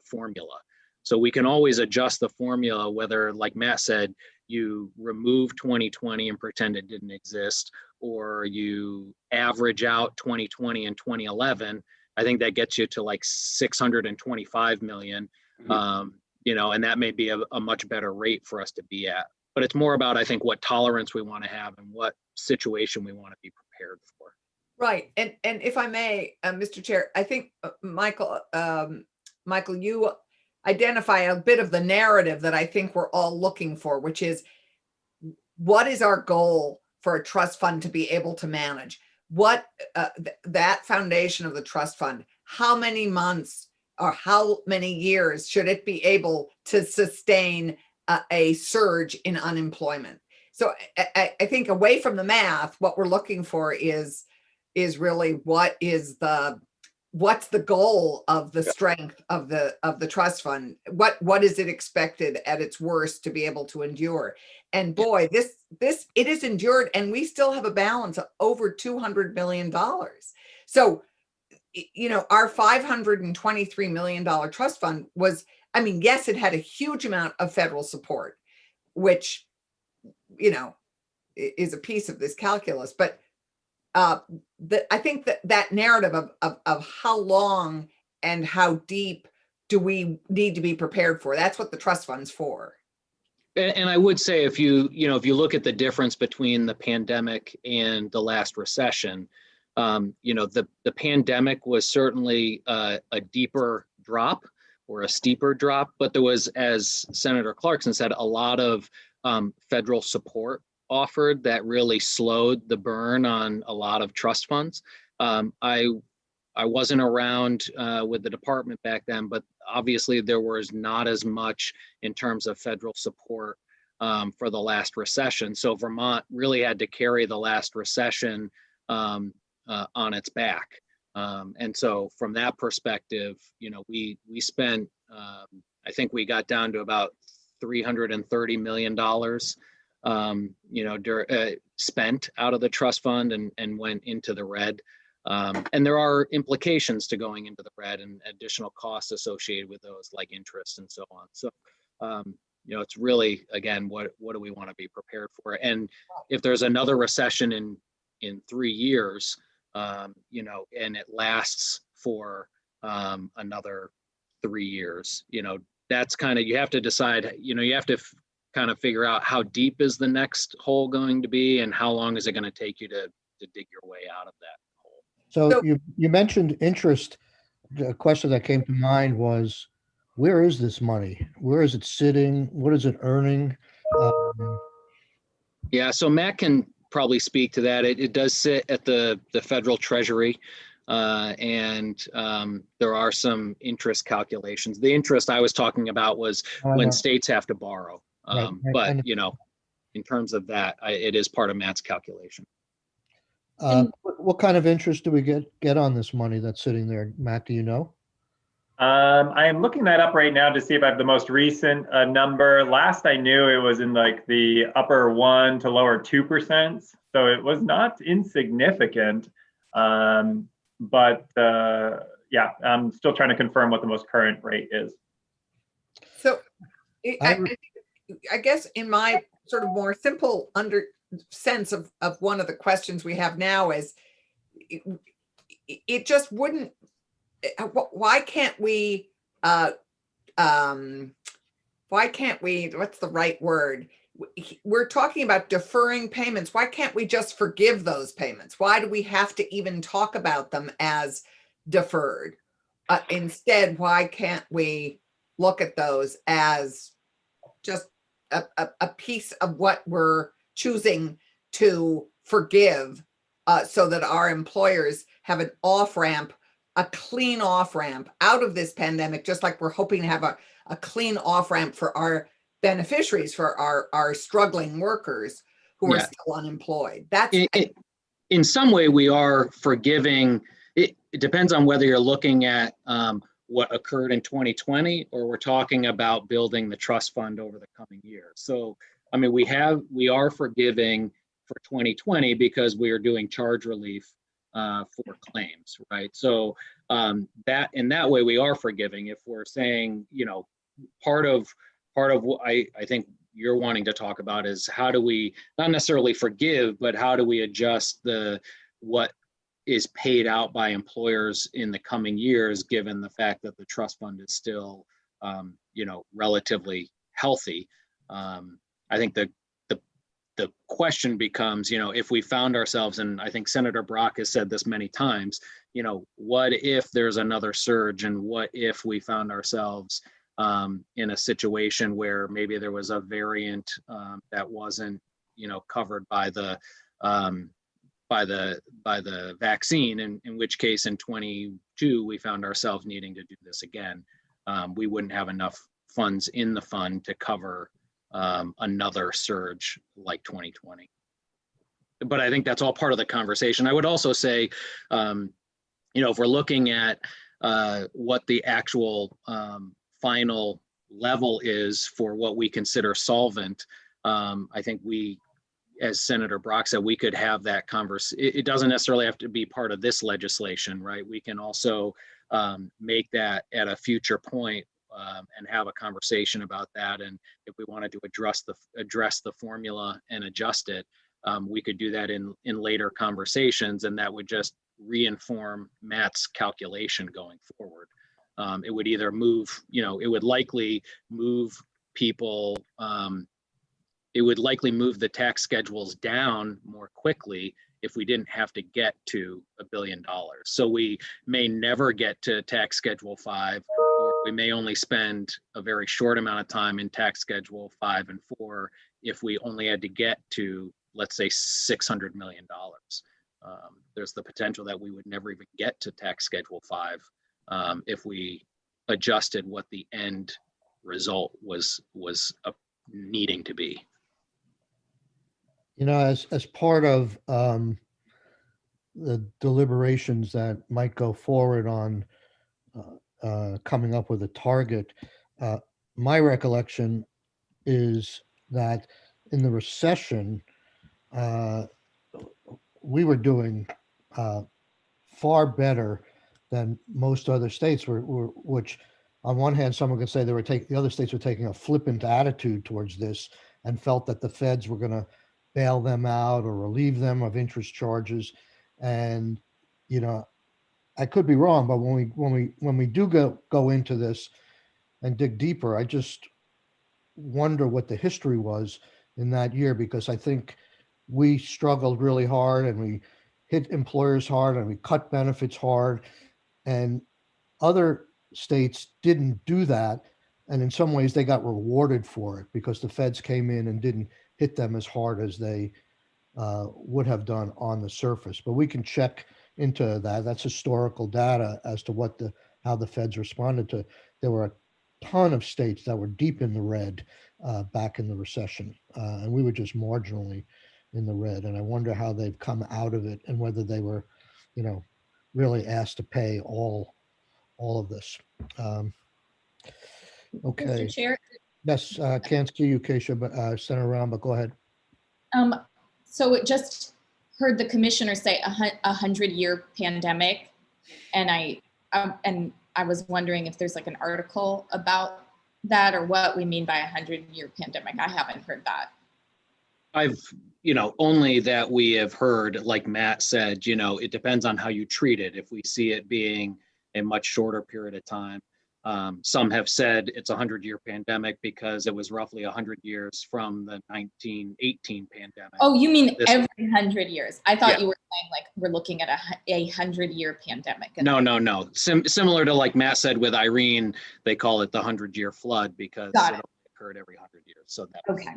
formula. So we can always adjust the formula, whether, like Matt said, you remove 2020 and pretend it didn't exist, or you average out 2020 and 2011. I think that gets you to like 625 million. And that may be a much better rate for us to be at. But it's more about, I think, what tolerance we want to have and what situation we want to be prepared for. Right. And if I may, Mr. Chair, I think, Michael, you identify a bit of the narrative that I think we're all looking for, which is, what is our goal for a trust fund to be able to manage? What that foundation of the trust fund, how many months or how many years should it be able to sustain a surge in unemployment? So I think away from the math, what we're looking for is really what's the goal of the strength of the trust fund? What is it expected at its worst to be able to endure? And boy, it is endured, and we still have a balance of over $200 million. So, our $523 million trust fund was, yes, it had a huge amount of federal support, which, is a piece of this calculus. But I think that narrative of how long and how deep do we need to be prepared for? That's what the trust fund's for. And I would say if you look at the difference between the pandemic and the last recession, the pandemic was certainly a deeper drop or a steeper drop, but there was, as Senator Clarkson said, a lot of federal support offered that really slowed the burn on a lot of trust funds. I wasn't around with the department back then, but obviously there was not as much in terms of federal support for the last recession. So Vermont really had to carry the last recession on its back. And so from that perspective, we spent, I think we got down to about $330 million, spent out of the trust fund and went into the red. And there are implications to going into the red and additional costs associated with those, like interest and so on. So, it's really, again, what do we want to be prepared for? And if there's another recession in 3 years, and it lasts for another 3 years, that's kind of, you have to decide, you have to kind of figure out how deep is the next hole going to be and how long is it going to take you to dig your way out of that. So you mentioned interest. The question that came to mind was, where is this money? Where is it sitting? What is it earning? Yeah, so Matt can probably speak to that. It does sit at the federal treasury, and there are some interest calculations. The interest I was talking about was when states have to borrow. But in terms of that, it is part of Matt's calculation. What kind of interest do we get on this money that's sitting there, Matt? Do you know? I am looking that up right now to see if I have the most recent number. Last I knew, it was in like the upper 1% to lower 2%. So it was not insignificant. But I'm still trying to confirm what the most current rate is. So I guess in my sort of more simple sense of one of the questions we have now is, it just wouldn't, why can't we, what's the right word? We're talking about deferring payments. Why can't we just forgive those payments? Why do we have to even talk about them as deferred? Instead, why can't we look at those as just a piece of what we're choosing to forgive, so that our employers have an off-ramp, a clean off-ramp out of this pandemic, just like we're hoping to have a clean off-ramp for our beneficiaries, for our struggling workers who are still unemployed. That's in some way we are forgiving. It depends on whether you're looking at what occurred in 2020 or we're talking about building the trust fund over the coming years. So I mean, we are forgiving for 2020 because we are doing charge relief for claims, right? So that in that way we are forgiving. If we're saying, part of what I think you're wanting to talk about is how do we not necessarily forgive, but how do we adjust what is paid out by employers in the coming years, given the fact that the trust fund is still, relatively healthy. I think the question becomes, if we found ourselves, and I think Senator Brock has said this many times, what if there's another surge, and what if we found ourselves in a situation where maybe there was a variant that wasn't, covered by the vaccine, in which case in 22 we found ourselves needing to do this again. We wouldn't have enough funds in the fund to cover another surge like 2020. But I think that's all part of the conversation. I would also say, if we're looking at what the actual final level is for what we consider solvent, I think we, as Senator Brock said, we could have that conversation. It doesn't necessarily have to be part of this legislation, right? We can also make that at a future point and have a conversation about that. And if we wanted to address the formula and adjust it, we could do that in later conversations, and that would just reinform Matt's calculation going forward. It would either move, it would likely move people, it would likely move the tax schedules down more quickly if we didn't have to get to $1 billion. So we may never get to tax schedule 5, or we may only spend a very short amount of time in tax schedule 5 and 4 if we only had to get to, let's say, $600 million. There's the potential that we would never even get to tax schedule 5 if we adjusted what the end result was needing to be. As part of the deliberations that might go forward on coming up with a target, my recollection is that in the recession, we were doing far better than most other states which on one hand, someone could say the other states were taking a flippant attitude towards this and felt that the feds were going to bail them out or relieve them of interest charges. And, I could be wrong, but when we do go into this and dig deeper, I just wonder what the history was in that year, because I think we struggled really hard and we hit employers hard and we cut benefits hard, and other states didn't do that. And in some ways they got rewarded for it because the feds came in and didn't hit them as hard as they would have done on the surface. But we can check into that. That's historical data as to how the feds responded to. There were a ton of states that were deep in the red back in the recession, and we were just marginally in the red. And I wonder how they've come out of it and whether they were, really asked to pay all of this. Okay. Mr. Chair, Yes, can't see you, Keisha, but Senator Round, but go ahead. so it just heard the commissioner say 100-year pandemic, and I was wondering if there's like an article about that or what we mean by 100-year pandemic. I haven't heard that. I've, only that we have heard, like Matt said, it depends on how you treat it. If we see it being a much shorter period of time, some have said it's a 100-year pandemic because it was roughly 100 years from the 1918 pandemic. Oh, you mean every 100 years? I thought Yeah. you were saying like we're looking at a 100-year pandemic. No. Similar to like Matt said with Irene, they call it the 100-year flood because Got it it. occurred every 100 years. So that Okay,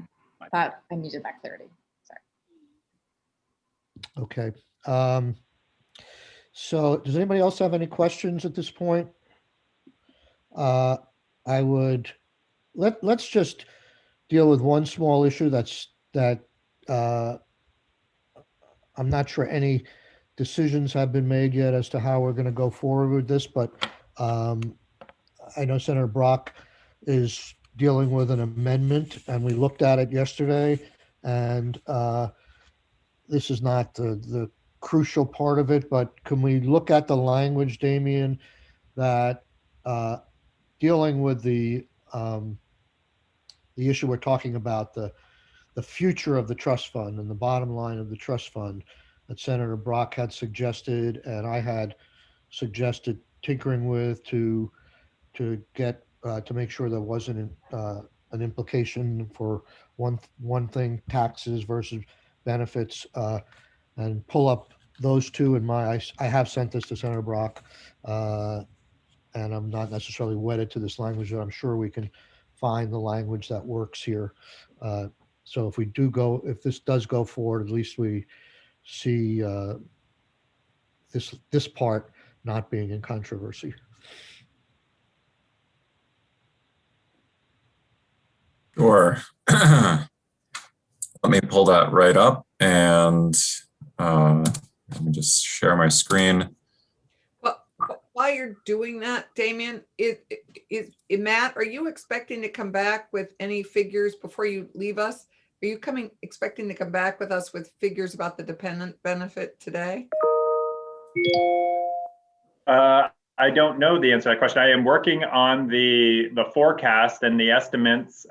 that I needed that clarity. Sorry. Okay. So does anybody else have any questions at this point? I would let's just deal with one small issue that I'm not sure any decisions have been made yet as to how we're going to go forward with this, but I know Senator Brock is dealing with an amendment, and we looked at it yesterday, and this is not the crucial part of it, but can we look at the language, Damien, that dealing with the issue we're talking about, the future of the trust fund and the bottom line of the trust fund that Senator Brock had suggested and I had suggested tinkering with to get to make sure there wasn't an implication for one thing, taxes versus benefits, and pull up those two in I have sent this to Senator Brock, and I'm not necessarily wedded to this language, but I'm sure we can find the language that works here. So if this does go forward, at least we see this part not being in controversy. Sure. Let me pull that right up and let me just share my screen. Well, while you're doing that, Damien, Matt, are you expecting to come back with any figures before you leave us? Are you expecting to come back with us with figures about the dependent benefit today? I don't know the answer to that question. I am working on the forecast and the estimates.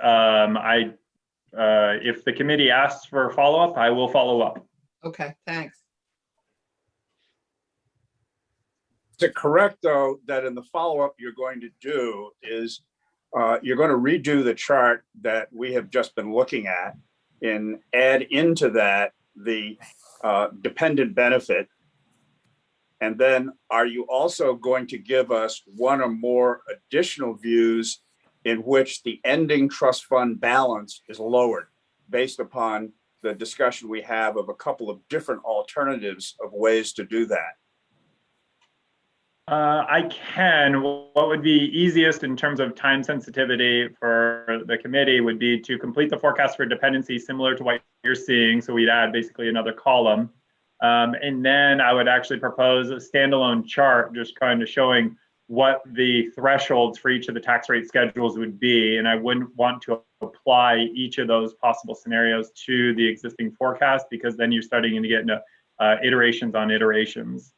If the committee asks for follow-up, I will follow up. Okay, thanks. it correct, though, that in the follow-up you're going to do is you're going to redo the chart that we have just been looking at and add into that the dependent benefit? And then are you also going to give us one or more additional views in which the ending trust fund balance is lowered based upon the discussion we have of a couple of different alternatives of ways to do that? I can. What would be easiest in terms of time sensitivity for the committee would be to complete the forecast for dependency similar to what you're seeing. So we'd add basically another column. And then I would actually propose a standalone chart just kind of showing what the thresholds for each of the tax rate schedules would be. And I wouldn't want to apply each of those possible scenarios to the existing forecast, because then you're starting to get into iterations on iterations.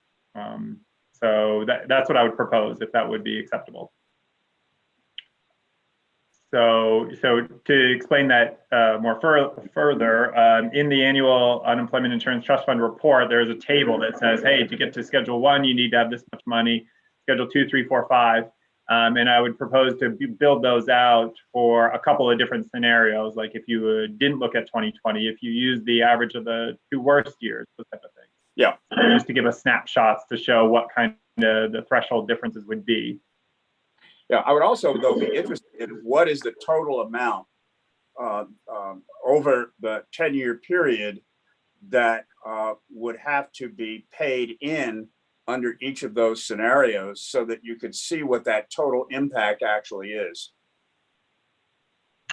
So that's what I would propose, if that would be acceptable. So to explain that more further, in the annual unemployment insurance trust fund report, there's a table that says, hey, to get to Schedule 1, you need to have this much money, Schedule 2, 3, 4, 5. And I would propose to build those out for a couple of different scenarios, like if you didn't look at 2020, if you use the average of the 2 worst years, those type of things. Yeah. Just to give us snapshots to show what kind of the threshold differences would be. Yeah, I would also, though, be interested in what is the total amount over the 10-year period that would have to be paid in under each of those scenarios, so that you could see what that total impact actually is.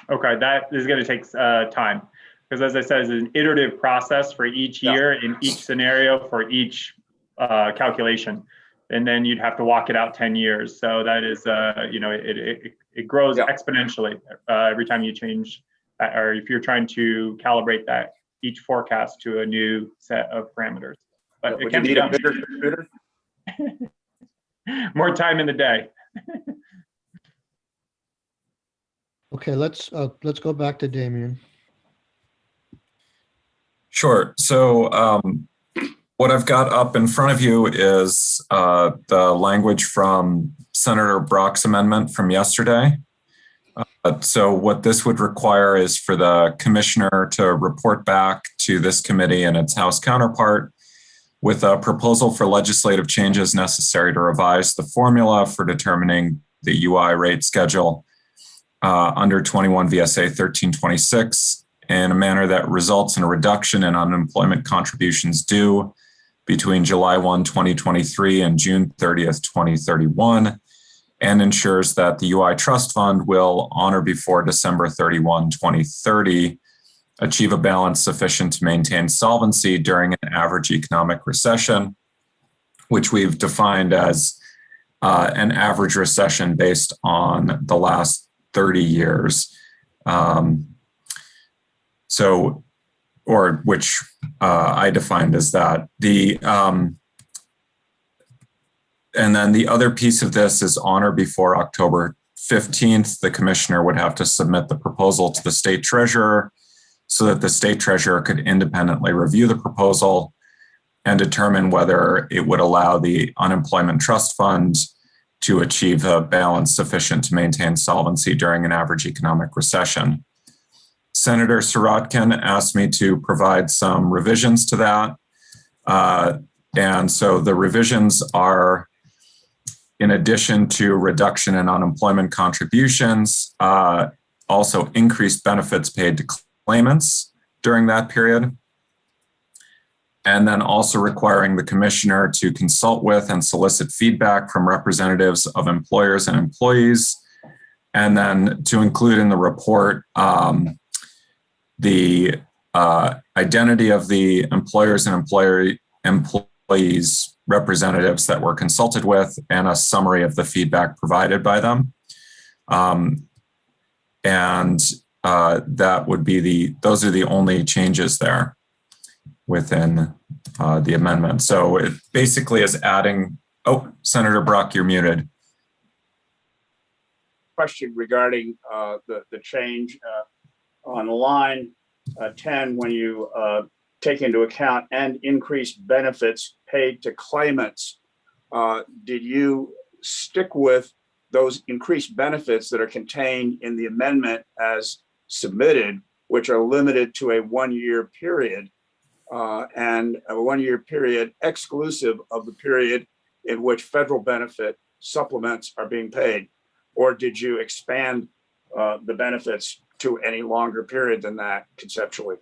Okay, that is going to take time, because as I said, it's an iterative process for each year in each scenario for each calculation. And then you'd have to walk it out 10 years. So that is, it grows exponentially every time you change, or if you're trying to calibrate that each forecast to a new set of parameters. But it can be done. Bigger computer? More time in the day. Okay, let's go back to Damien. Sure. So what I've got up in front of you is the language from Senator Brock's amendment from yesterday. So what this would require is for the commissioner to report back to this committee and its House counterpart with a proposal for legislative changes necessary to revise the formula for determining the UI rate schedule under 21 VSA 1326 in a manner that results in a reduction in unemployment contributions due between July 1, 2023 and June 30th, 2031, and ensures that the UI Trust Fund will, on or before December 31, 2030, achieve a balance sufficient to maintain solvency during an average economic recession, which we've defined as an average recession based on the last 30 years. Which I defined as that. And then the other piece of this is on or before October 15th, the commissioner would have to submit the proposal to the state treasurer so that the state treasurer could independently review the proposal and determine whether it would allow the unemployment trust fund to achieve a balance sufficient to maintain solvency during an average economic recession. Senator Sirotkin asked me to provide some revisions to that. And so the revisions are, in addition to reduction in unemployment contributions, also increased benefits paid to claimants during that period. And then also requiring the commissioner to consult with and solicit feedback from representatives of employers and employees. And then to include in the report the identity of the employers and employees representatives that were consulted with, and a summary of the feedback provided by them. That would be those are the only changes there within the amendment. So it basically is adding, Senator Brock, you're muted. Question regarding the change on line 10, when you take into account and increase benefits paid to claimants. did you stick with those increased benefits that are contained in the amendment as submitted, which are limited to a 1-year period, and a 1-year period exclusive of the period in which federal benefit supplements are being paid? Or did you expand the benefits to any longer period than that conceptually?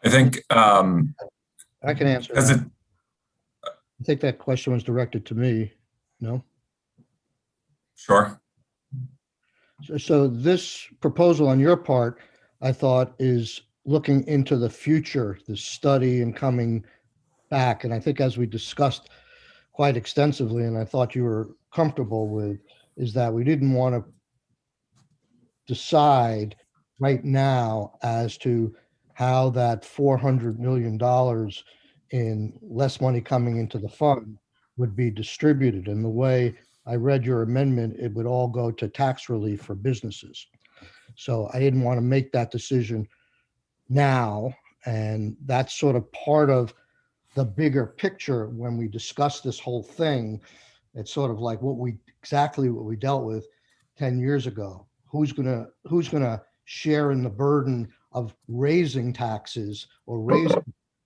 I think I can answer as that. it, I think that question was directed to me. No? sure. So this proposal on your part, I thought, is looking into the future, the study and coming back. And I think as we discussed quite extensively, and I thought you were comfortable with, is that we didn't want to decide right now as to how that $400 million in less money coming into the fund would be distributed. And the way I read your amendment, it would all go to tax relief for businesses. So I didn't want to make that decision now. And that's sort of part of the bigger picture when we discuss this whole thing. It's sort of like exactly what we dealt with 10 years ago. Who's gonna share in the burden of raising taxes or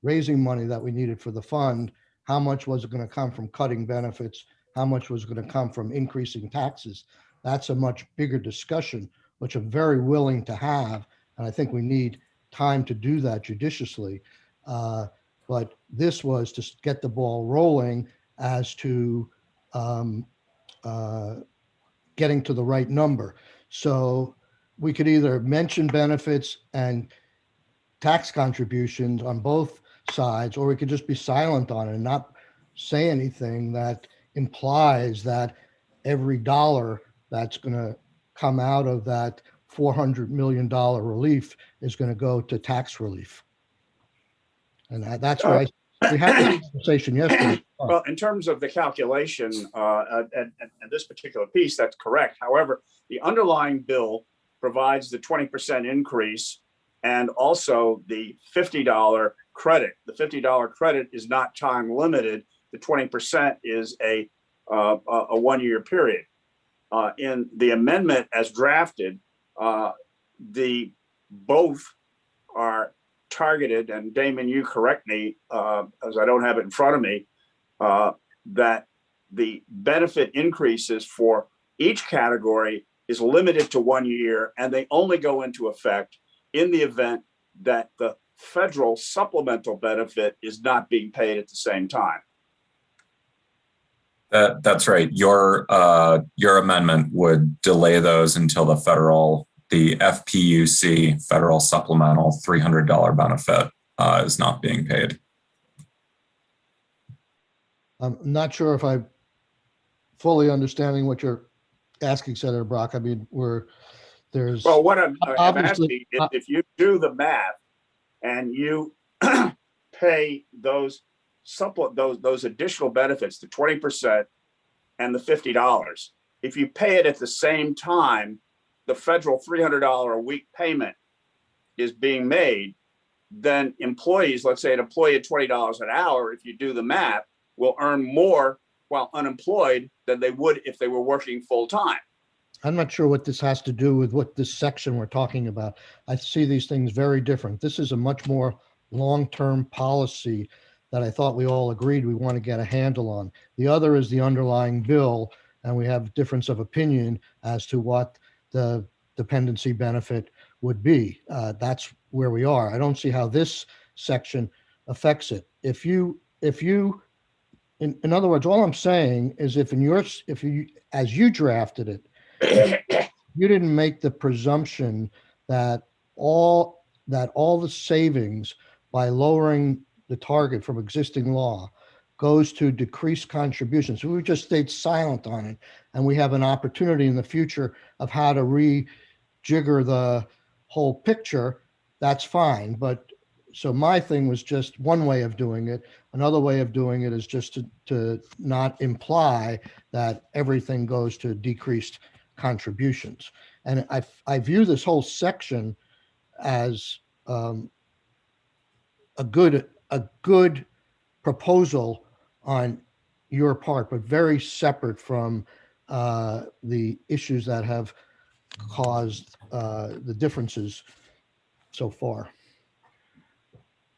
raising money that we needed for the fund? How much was it going to come from cutting benefits? How much was going to come from increasing taxes? That's a much bigger discussion, which I'm very willing to have. And I think we need time to do that judiciously. But this was to get the ball rolling as to getting to the right number. So we could either mention benefits and tax contributions on both sides, or we could just be silent on it and not say anything that implies that every dollar that's going to come out of that $400 million relief is going to go to tax relief. And that's why we had this conversation yesterday. Well, in terms of the calculation and this particular piece, that's correct. However, the underlying bill provides the 20% increase and also the $50 credit. The $50 credit is not time limited. The 20% is a 1-year period. In the amendment as drafted, both are targeted, and Damon, you correct me, as I don't have it in front of me, that the benefit increases for each category is limited to 1 year, and they only go into effect in the event that the federal supplemental benefit is not being paid at the same time. That's right. Your amendment would delay those until the FPUC, federal supplemental $300 benefit, is not being paid. I'm not sure if I'm fully understanding what you're asking, Senator Brock. I mean, what I'm asking is if you do the math and you pay those additional benefits, the 20% and the $50, if you pay it at the same time, the federal $300 a week payment is being made, then employees, let's say an employee at $20 an hour, if you do the math, will earn more while unemployed than they would if they were working full time. I'm not sure what this has to do with what this section we're talking about. I see these things very different. This is a much more long-term policy that I thought we all agreed we want to get a handle on. The other is the underlying bill, and we have difference of opinion as to what the dependency benefit would be. That's where we are. I don't see how this section affects it. In other words, all I'm saying is if you, as you drafted it, you didn't make the presumption that all the savings by lowering the target from existing law goes to decreased contributions. So we just stayed silent on it, and we have an opportunity in the future of how to rejigger the whole picture. That's fine. But so my thing was just one way of doing it. Another way of doing it is just to not imply that everything goes to decreased contributions. And I view this whole section as a good proposal on, your part, but very separate from the issues that have caused the differences so far.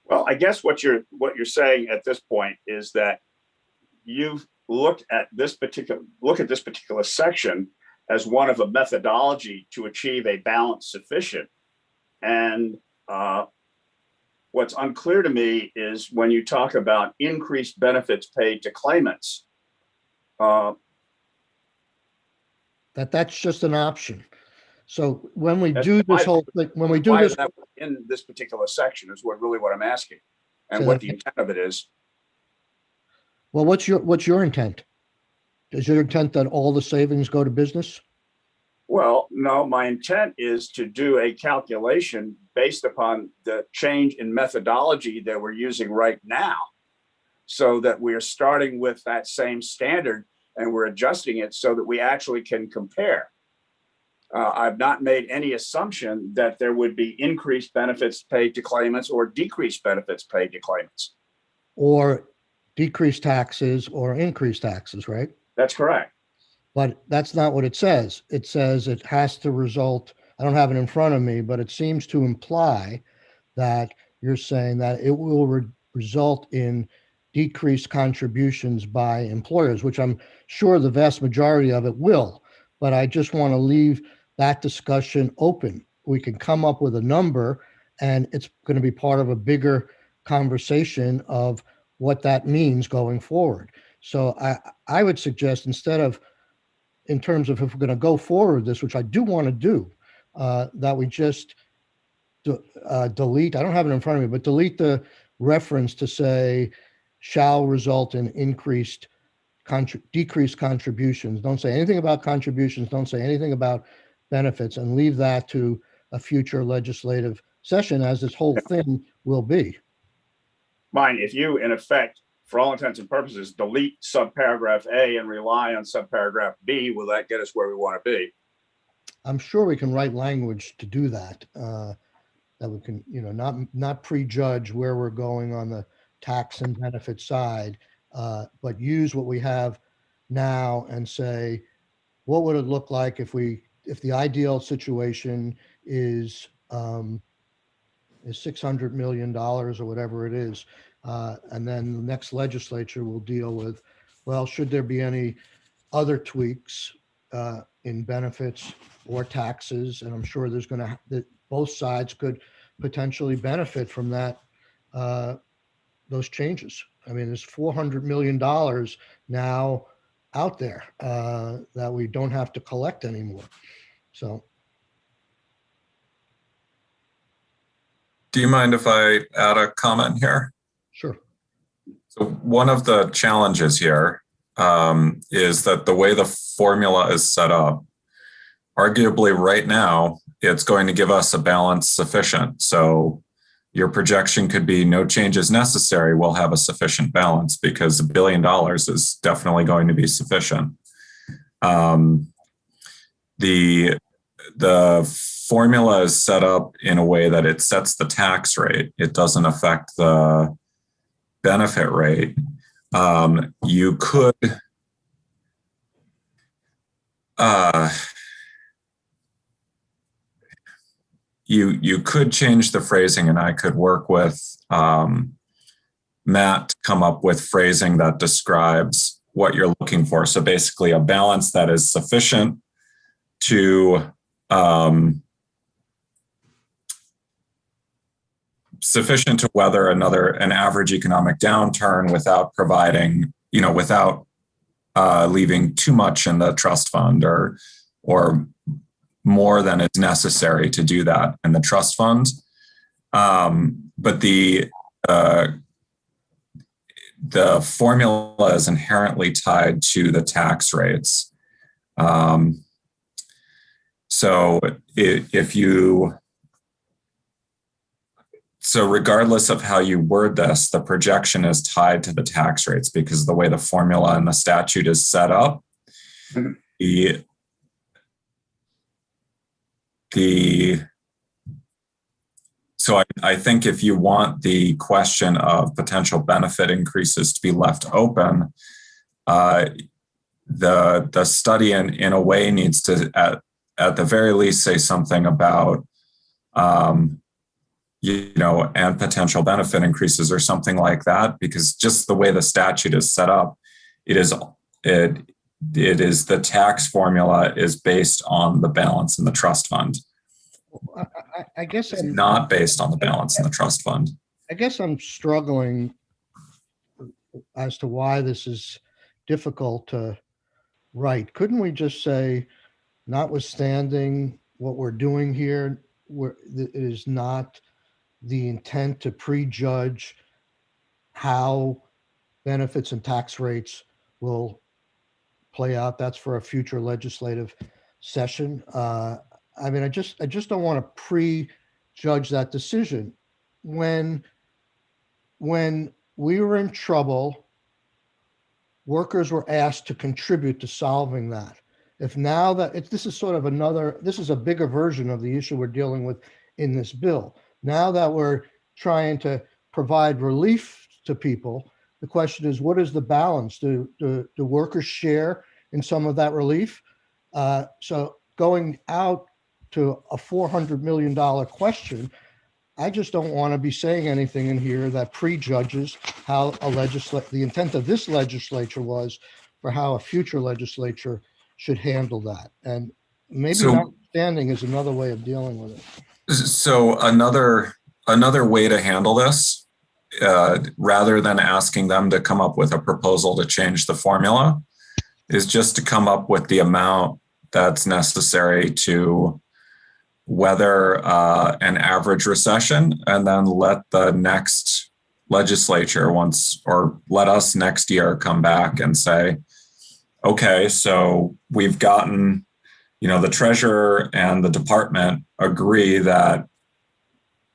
Well, I guess what you're saying at this point is that you've looked at this particular section as one of a methodology to achieve a balance sufficient. And what's unclear to me is when you talk about increased benefits paid to claimants. That's just an option. So when we That's do why- this whole thing, when we do why this, is that in this particular section is what I'm asking, and So what that- the intent of it is. well, what's your intent? Is your intent that all the savings go to business? Well, no, my intent is to do a calculation based upon the change in methodology that we're using right now, so that we're starting with that same standard and we're adjusting it so that we actually can compare. I've not made any assumption that there would be increased benefits paid to claimants or decreased benefits paid to claimants. Or decrease taxes or increase taxes, right? That's correct. But that's not what it says. It says it has to result, I don't have it in front of me, but it seems to imply that you're saying that it will result in decreased contributions by employers, which I'm sure the vast majority of it will. But I just want to leave that discussion open. We can come up with a number, and it's going to be part of a bigger conversation of what that means going forward. So I would suggest, instead of, in terms of if we're going to go forward this, which I do want to do, that we just delete, I don't have it in front of me, but delete the reference to say shall result in decreased contributions. Don't say anything about contributions. Don't say anything about benefits, and leave that to a future legislative session, as this whole thing will be. Mine, if you, in effect, for all intents and purposes, delete subparagraph A and rely on subparagraph B, will that get us where we want to be? I'm sure we can write language to do that. That we can, not prejudge where we're going on the tax and benefit side, but use what we have now and say, what would it look like if the ideal situation is $600 million or whatever it is, and then the next legislature will deal with, well, should there be any other tweaks in benefits or taxes? And I'm sure there's that both sides could potentially benefit from that, those changes. I mean, there's $400 million now out there that we don't have to collect anymore. So, Do you mind if I add a comment here? sure. So one of the challenges here is that the way the formula is set up, arguably right now, it's going to give us a balance sufficient. So your projection could be no changes necessary. We'll have a sufficient balance because $1 billion is definitely going to be sufficient. The formula is set up in a way that it sets the tax rate. It doesn't affect the benefit rate. You could you could change the phrasing, and I could work with Matt to come up with phrasing that describes what you're looking for. So basically a balance that is sufficient to weather an average economic downturn without providing, without leaving too much in the trust fund or more than is necessary to do that in the trust fund. But the formula is inherently tied to the tax rates. So regardless of how you word this, the projection is tied to the tax rates because of the way the formula and the statute is set up. So I think if you want the question of potential benefit increases to be left open, uh, the study in a way needs to at the very least say something about and potential benefit increases or something like that, because just the way the statute is set up, it is the tax formula is based on the balance in the trust fund. I guess It's not based on the balance in the trust fund. I guess I'm struggling as to why this is difficult to write. Couldn't we just say, notwithstanding what we're doing here, it is not the intent to prejudge how benefits and tax rates will play out? That's for a future legislative session. I mean, I just don't want to prejudge that decision. When we were in trouble, workers were asked to contribute to solving that. If now that this is sort of this is a bigger version of the issue we're dealing with in this bill. Now that we're trying to provide relief to people, the question is, what is the balance? Do workers share in some of that relief? So going out to a $400 million question, I just don't want to be saying anything in here that prejudges how the intent of this legislature was for how a future legislature should handle that. And maybe notwithstanding is another way of dealing with it. So another way to handle this, rather than asking them to come up with a proposal to change the formula, is just to come up with the amount that's necessary to weather an average recession, and then let the next legislature let us next year come back and say, okay, so we've gotten, the treasurer and the department agree that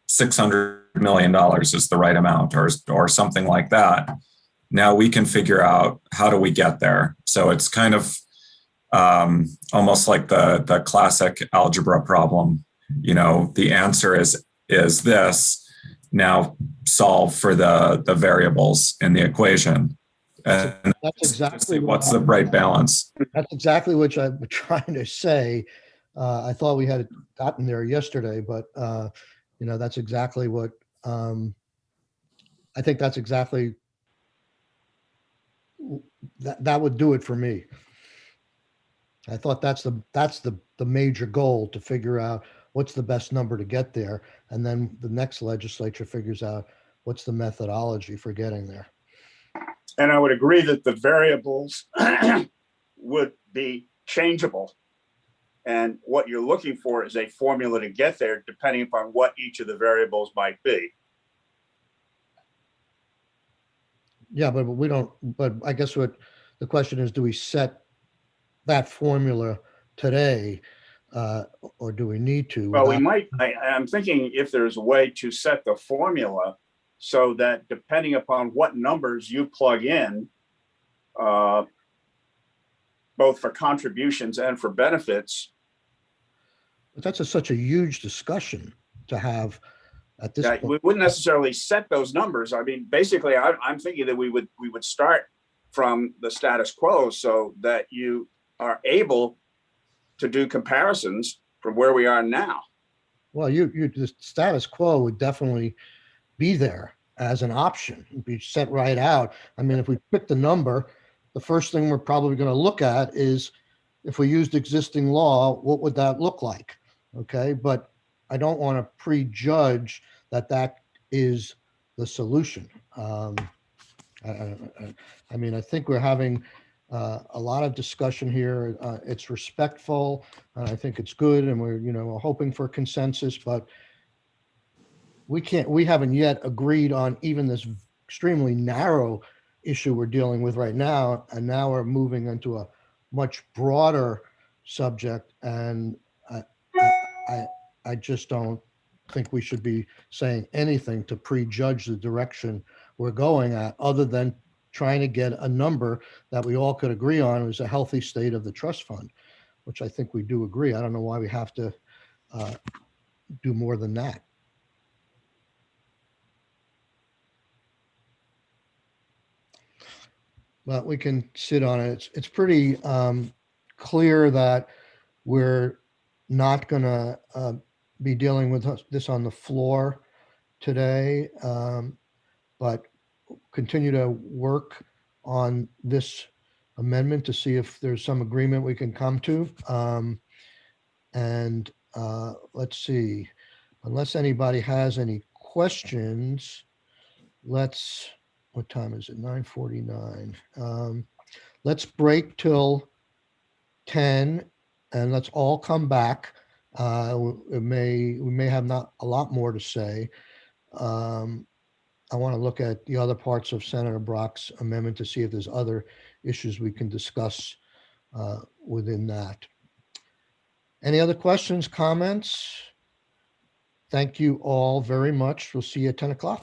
$600 million is the right amount, or something like that. Now we can figure out, how do we get there? So it's kind of almost like the classic algebra problem. The answer is this. Now solve for the variables in the equation. And that's exactly what's the right balance. That's exactly what I'm trying to say. I thought we had gotten there yesterday, but that's exactly what I think. That's exactly that would do it for me. I thought that's the major goal, to figure out what's the best number to get there, and then the next legislature figures out what's the methodology for getting there. And I would agree that the variables would be changeable. And what you're looking for is a formula to get there, depending upon what each of the variables might be. Yeah, but we don't, but I guess what the question is, do we set that formula today, or do we need to? Well, we might, I'm thinking if there's a way to set the formula so that depending upon what numbers you plug in, both for contributions and for benefits. But that's such a huge discussion to have at this point. We wouldn't necessarily set those numbers. I mean, basically, I'm thinking that we would start from the status quo so that you are able to do comparisons from where we are now. Well, the status quo would definitely be there as an option. It'd be set right out. I mean, if we pick the number, the first thing we're probably going to look at is, if we used existing law, what would that look like? Okay, but I don't want to prejudge that is the solution. I mean, I think we're having a lot of discussion here. It's respectful, and I think it's good, and we're hoping for consensus, but we haven't yet agreed on even this extremely narrow issue we're dealing with right now, and now we're moving into a much broader subject, and I just don't think we should be saying anything to prejudge the direction we're going at, other than trying to get a number that we all could agree on is a healthy state of the trust fund, which I think we do agree. I don't know why we have to do more than that. but we can sit on it. It's pretty clear that we're not gonna be dealing with this on the floor today, but continue to work on this amendment to see if there's some agreement we can come to. And let's see, unless anybody has any questions, what time is it? 9:49. Let's break till 10 and let's all come back. We may have not a lot more to say. I want to look at the other parts of Senator Brock's amendment to see if there's other issues we can discuss within that. Any other questions, comments? Thank you all very much. We'll see you at 10 o'clock.